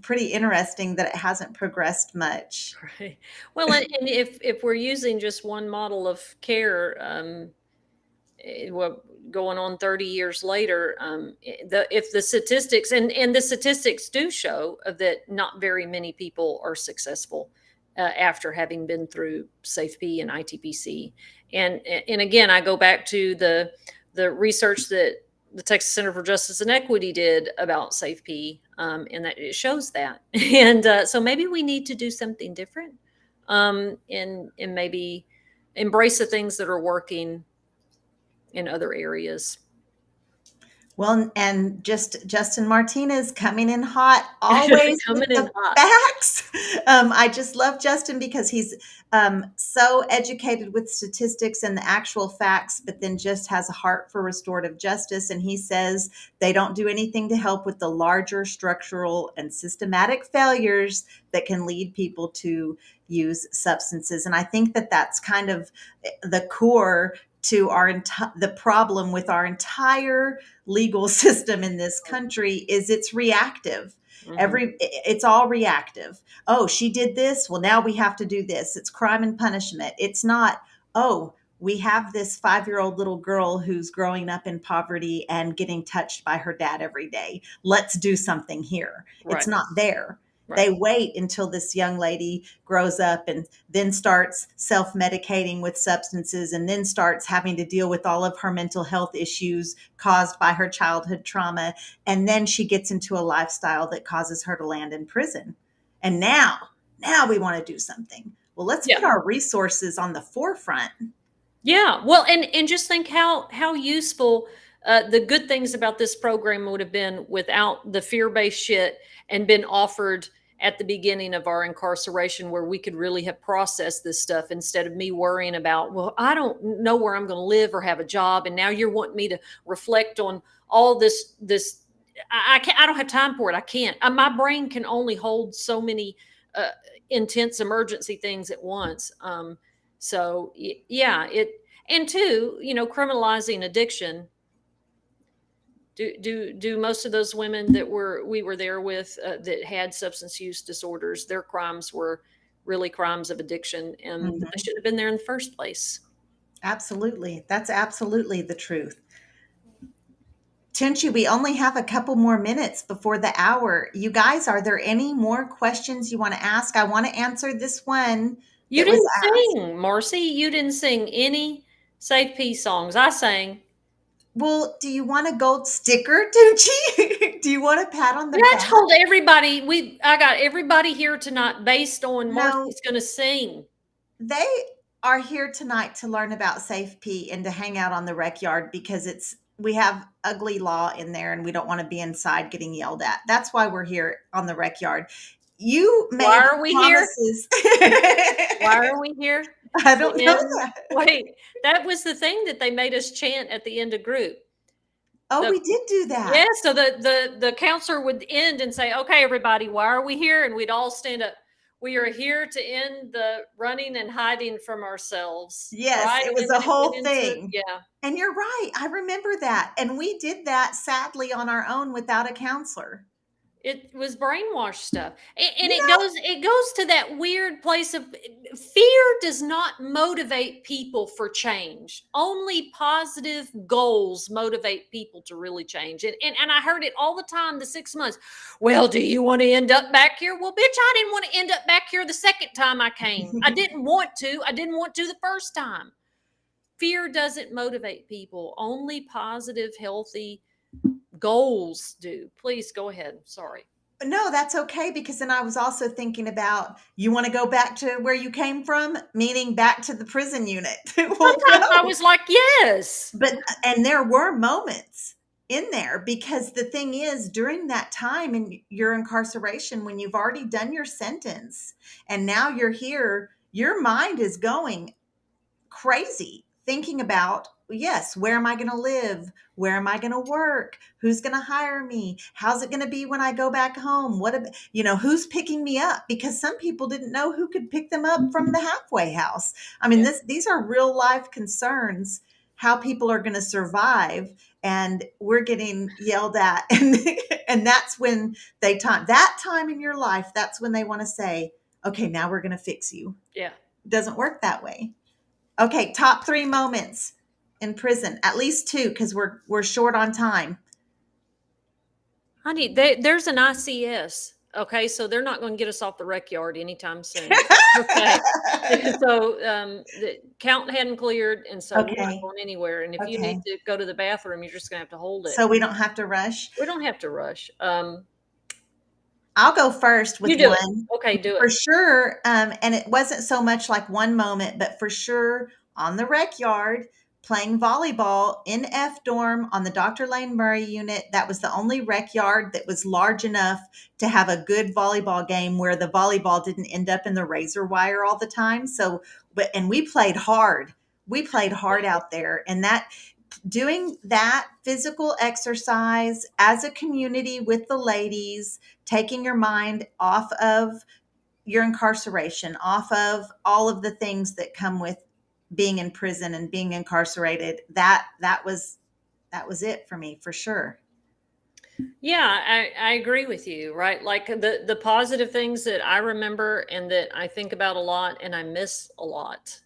pretty interesting that it hasn't progressed much. Right. Well, and if we're using just one model of care, well, going on 30 years later, if the statistics, and the statistics do show that not very many people are successful after having been through SafeP and ITPC. And again, I go back to the research that the Texas Center for Justice and Equity did about SafeP, and that it shows that. And so maybe we need to do something different, and maybe embrace the things that are working in other areas. Well, and just Justin Martinez coming in hot, always with Coming in the hot. facts. I just love Justin because he's so educated with statistics and the actual facts, but then just has a heart for restorative justice. And he says they don't do anything to help with the larger structural and systematic failures that can lead people to use substances. And I think that that's kind of the core to the problem with our entire legal system in this country is it's reactive. Mm-hmm. It's all reactive. Oh, she did this, well now we have to do this. It's crime and punishment. It's not, oh, we have this 5-year-old little girl who's growing up in poverty and getting touched by her dad every day. Let's do something here. Right. It's not there. Right. They wait until this young lady grows up and then starts self-medicating with substances and then starts having to deal with all of her mental health issues caused by her childhood trauma. And then she gets into a lifestyle that causes her to land in prison. And now we want to do something. Well, let's put our resources on the forefront. Yeah. Well, and just think how useful the good things about this program would have been without the fear-based shit, and been offered at the beginning of our incarceration, where we could really have processed this stuff instead of me worrying about, well, I don't know where I'm going to live or have a job. And now you're wanting me to reflect on all this. I can't, I don't have time for it. I can't. My brain can only hold so many intense emergency things at once. So yeah, and two, criminalizing addiction. Do most of those women that we were there with that had substance use disorders, their crimes were really crimes of addiction, and they shouldn't have been there in the first place. Absolutely. That's absolutely the truth. Toonche, we only have a couple more minutes before the hour. You guys, are there any more questions you want to ask? I want to answer this one. You didn't sing, Marci. You didn't sing any SafeP songs. I sang. Well, do you want a gold sticker, Toonche? Do you want a pat on the back? I told everybody, I got everybody here tonight based on Marci's going to sing. They are here tonight to learn about SafeP and to hang out on the rec yard because we have ugly law in there and we don't want to be inside getting yelled at. That's why we're here on the rec yard. You made Why are we promises. Why are we here? I don't know that. Wait, that was the thing that they made us chant at the end of group. Oh, we did do that. Yeah, so the counselor would end and say, okay, everybody, why are we here? And we'd all stand up. We are here to end the running and hiding from ourselves. Yes, right? It was a whole thing. Yeah. And you're right. I remember that. And we did that sadly on our own without a counselor. It was brainwash stuff. And You it goes to that weird place of fear does not motivate people for change. Only positive goals motivate people to really change. And I heard it all the time the 6 months. Well, do you want to end up back here? Well, bitch, I didn't want to end up back here the second time I came. I know? didn't want to. I didn't want to the first time. Fear doesn't motivate people. Only positive, healthy goals do. Please go ahead. Sorry. No, that's okay, because then I was also thinking about, you want to go back to where you came from, meaning back to the prison unit. Well, Sometimes I no. was like, yes. But and there were moments in there, because the thing is, during that time in your incarceration, when you've already done your sentence and now you're here, your mind is going crazy thinking about, yes, where am I going to live? Where am I going to work? Who's going to hire me? How's it going to be when I go back home? Who's picking me up? Because some people didn't know who could pick them up from the halfway house. I mean, Yeah. these are real life concerns, how people are going to survive, and we're getting yelled at. And that's when that time in your life, that's when they want to say, okay, now we're going to fix you. Yeah. It doesn't work that way. Okay, top 3 moments in prison. At least 2, because we're short on time. Honey, there's an ICS. Okay, so they're not going to get us off the rec yard anytime soon. Okay. So the count hadn't cleared, and so we're not Okay. going anywhere. And if you need Okay. to go to the bathroom, you're just going to have to hold it. So we don't have to rush. We don't have to rush. I'll go first with You do it. one. Okay, do For it. sure, and it wasn't so much like one moment, but for sure on the rec yard, playing volleyball in F dorm on the Dr. Lane Murray unit. That was the only rec yard that was large enough to have a good volleyball game where the volleyball didn't end up in the razor wire all the time. So, and we played hard. We played hard out there, and that doing that physical exercise as a community with the ladies, taking your mind off of your incarceration, off of all of the things that come with being in prison and being incarcerated. That was it for me, for sure. Yeah, I agree with you, right? Like the positive things that I remember and that I think about a lot and I miss a lot.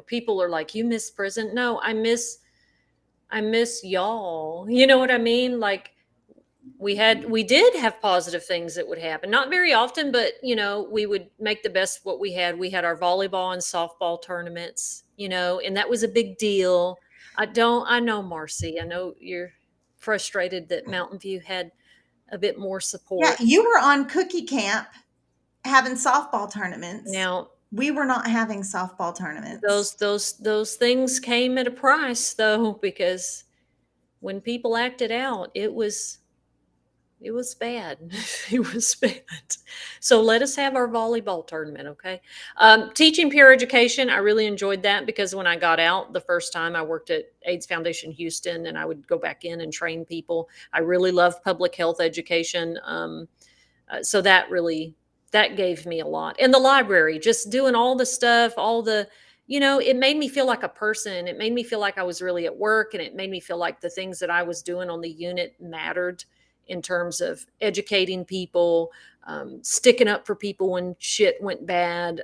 People are like, "You miss prison?" No, I miss y'all. You know what I mean? Like we did have positive things that would happen. Not very often, but we would make the best of what we had. We had our volleyball and softball tournaments, and that was a big deal. I know, Marcy, I know you're frustrated that Mountain View had a bit more Yeah, support. you were on cookie camp having softball tournaments. Now, We were not having softball tournaments. those things came at a price though, because when people acted out, it was bad. It was bad. So let us have our volleyball tournament, okay? Teaching peer education, I really enjoyed that because when I got out the first time, I worked at AIDS Foundation Houston, and I would go back in and train people. I really love public health education, so that gave me a lot. And the library, just doing all the stuff, it made me feel like a person. It made me feel like I was really at work, and it made me feel like the things that I was doing on the unit mattered in terms of educating people, sticking up for people when shit went bad.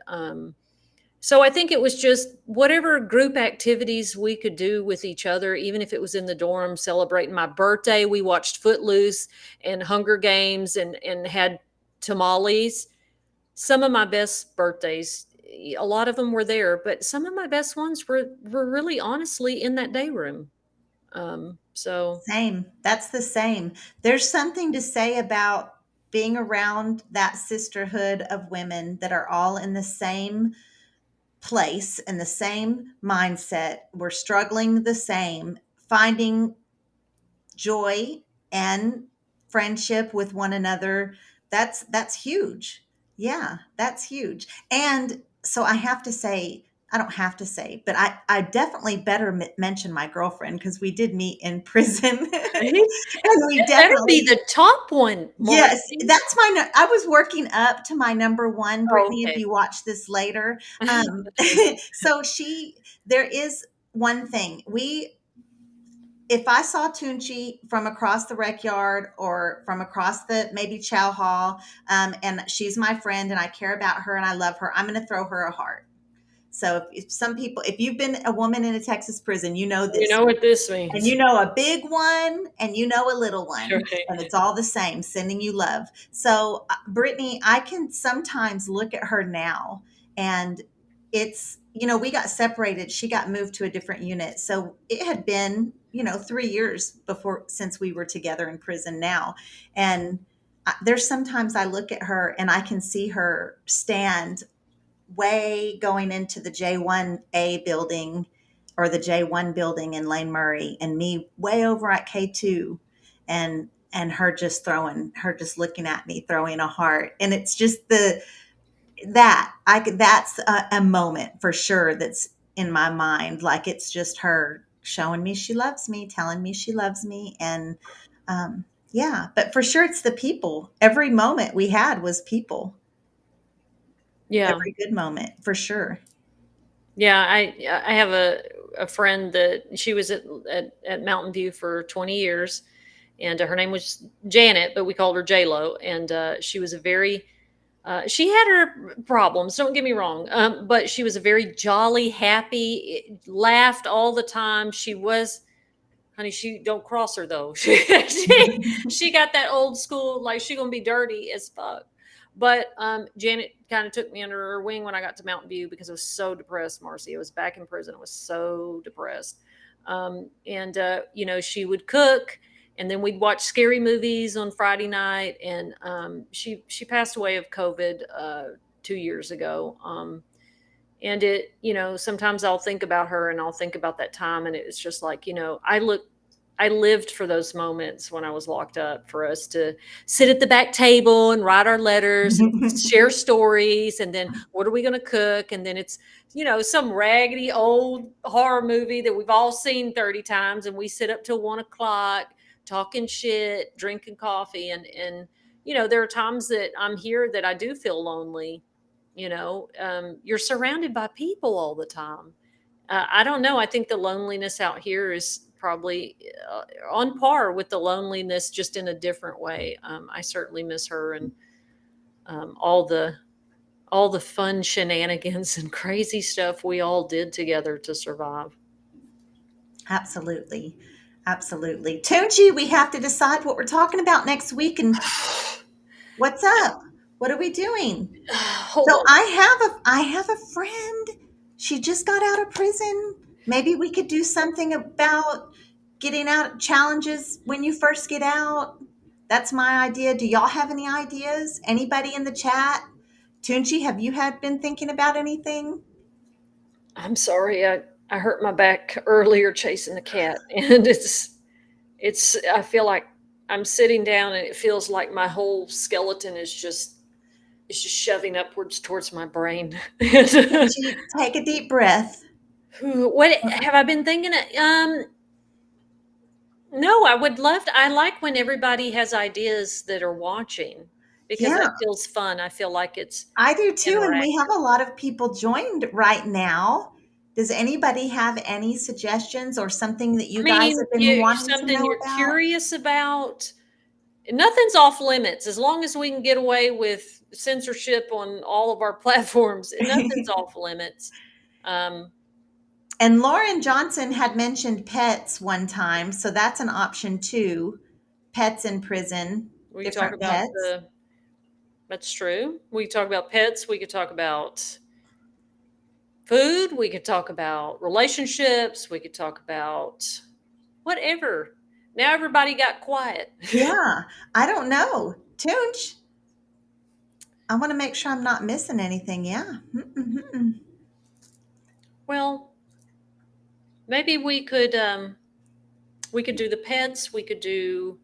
So I think it was just whatever group activities we could do with each other, even if it was in the dorm celebrating my birthday. We watched Footloose and Hunger Games and had tamales. Some of my best birthdays, a lot of them were there, but some of my best ones were really honestly in that day room. So Same. That's the same. There's something to say about being around that sisterhood of women that are all in the same place and the same mindset. We're struggling the same, finding joy and friendship with one another. That's huge. Yeah, that's huge. And so I have to say, I don't have to say, but I definitely better mention my girlfriend, because we did meet in prison. right? And we It better be definitely, the top one, yes, Marcy. that's I was working up to my number one, Oh, Brittany, if okay. you watch this later. Um, so there is one thing. if I saw Toonche from across the rec yard or from across the maybe chow hall, and she's my friend and I care about her and I love her, I'm going to throw her a heart. So if some people, if you've been a woman in a Texas prison, you know You this. know what this And means. you know a big one and you know a little one, Right. and it's all the same, sending you love. So, Brittany, I can sometimes look at her now, and it's, we got separated. She got moved to a different unit. So it had been, 3 years before since we were together in prison now. And there's sometimes I look at her and I can see her stand way going into the J1A building or the J1 building in Lane Murray, and me way over at K2, and her just looking at me throwing a heart. And it's just that's a moment for sure that's in my mind. Like, it's just her showing me she loves me, telling me she loves me. And yeah, but for sure it's the people. Every moment we had was people. Yeah. Every good moment, for sure. Yeah, I have a friend that she was at Mountain View for 20 years, and her name was Janet, but we called her J Lo, and she was a very she had her problems. Don't get me wrong, but she was a very jolly, happy, laughed all the time. She was, honey, she don't cross her though. She got that old school, like she gonna be dirty as fuck. But Janet kind of took me under her wing when I got to Mountain View because I was so depressed, Marcy. I was back in prison. I was so depressed. And she would cook, and then we'd watch scary movies on Friday night. And she passed away of COVID 2 years ago. And sometimes I'll think about her and I'll think about that time, and it's just like, I lived for those moments when I was locked up, for us to sit at the back table and write our letters and share stories. And then what are we going to cook? And then it's, some raggedy old horror movie that we've all seen 30 times. And we sit up till 1 o'clock talking shit, drinking coffee. And there are times that I'm here that I do feel lonely. You're surrounded by people all the time. I don't know. I think the loneliness out here is probably on par with the loneliness, just in a different way. I certainly miss her, and all the fun shenanigans and crazy stuff we all did together to survive. Absolutely. Absolutely. Toonchi, we have to decide what we're talking about next week. And what's up? What are we doing? Hold So on. I have a friend. She just got out of prison. Maybe we could do something about getting out, challenges when you first get out. That's my idea. Do y'all have any ideas? Anybody in the chat? Toonchi, have you been thinking about anything? I'm sorry. I hurt my back earlier chasing the cat, and I feel like I'm sitting down, and it feels like my whole skeleton is just shoving upwards towards my brain. Toonchi, take a deep breath. What have I been thinking? No, I would love to. I like when everybody has ideas that are watching, because Yeah, that feels fun. I feel like it's I do too. And we have interactive. a lot of people joined right now. Does anybody have any suggestions or something that I you guys mean, have been wanting to something know you're about? curious about. Nothing's off limits as long as we can get away with censorship on all of our platforms. Nothing's off limits. Um, And Lauren Johnson had mentioned pets one time, so that's an option too. Pets in prison, we could talk different about pets. that's true. We could talk about pets. We could talk about food. We could talk about relationships. We could talk about whatever. Now everybody got quiet. Yeah, I don't know. Toonch, I want to make sure I'm not missing anything. Yeah. Mm-mm-mm. Well, maybe we could do the pets. We could do,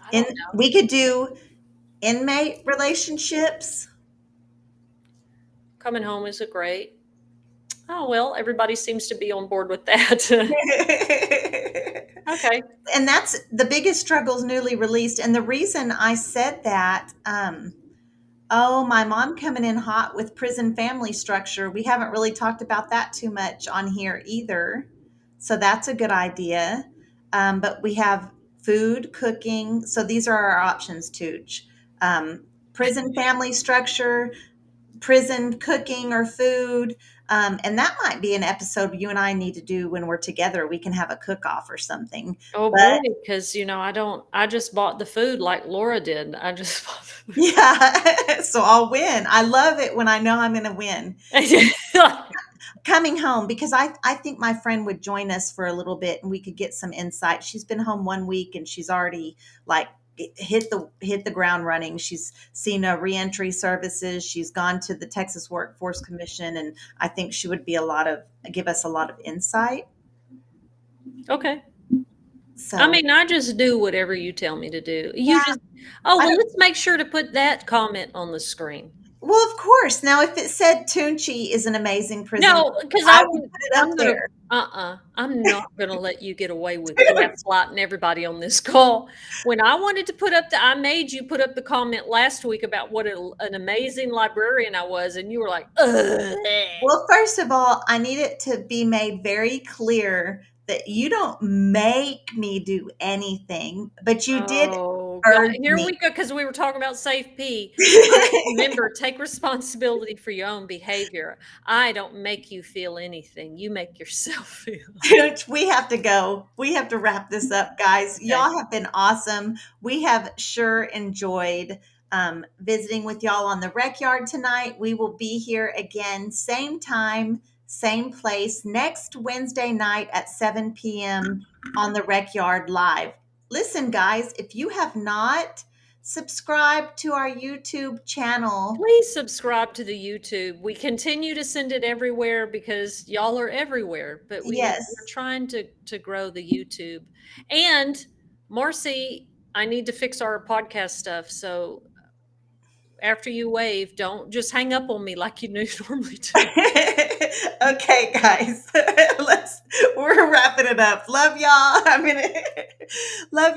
I don't know. We could do inmate relationships. Coming home is a great. Oh well, everybody seems to be on board with that. Okay. And that's the biggest struggles newly released. And the reason I said that, oh, my mom coming in hot with prison family structure. We haven't really talked about that too much on here either. So that's a good idea. but we have food, cooking. So these are our options, Tooch. Prison family structure, prison cooking or food. And that might be an episode you and I need to do when we're together. We can have a cook off or something. Oh boy, But because I just bought the food like Laura did. I just bought the yeah, so I'll win. I love it when I know I'm going to win. food. Coming home, because I think my friend would join us for a little bit and we could get some insight. She's been home 1 week and she's already like hit the ground running. She's seen reentry services. She's gone to the Texas Workforce Commission, and I think she would be give us a lot of insight. Okay. So I mean, I just do whatever you tell me to do. yeah, Oh, I well, don't, let's make sure to put that comment on the screen. well, of course. Now, if it said Toonche is an amazing presenter, No, because I would put it up there. I'm not gonna let you get away with gaslighting everybody on this call. When I wanted to I made you put up the comment last week about what an amazing librarian I was, and you were like, ugh. Well, first of all, I need it to be made very clear that you don't make me do anything, but you did Oh, God. urge Here me. we go, because we were talking about SafP. Remember, take responsibility for your own behavior. I don't make you feel anything. You make yourself feel. We have to go. We have to wrap this up, guys. Okay. Y'all have been awesome. We have sure enjoyed visiting with y'all on the Rec Yard tonight. We will be here again, same time, same place, next Wednesday night at 7 p.m. on the Rec Yard Live. Listen, guys, if you have not subscribed to our YouTube channel, Please subscribe to the YouTube. We continue to send it everywhere because y'all are everywhere, but we're yes. trying to grow the YouTube. And Marcy, I need to fix our podcast stuff. So after you wave, don't just hang up on me like you normally do. Okay, guys, we're wrapping it up. Love y'all. Love y'all.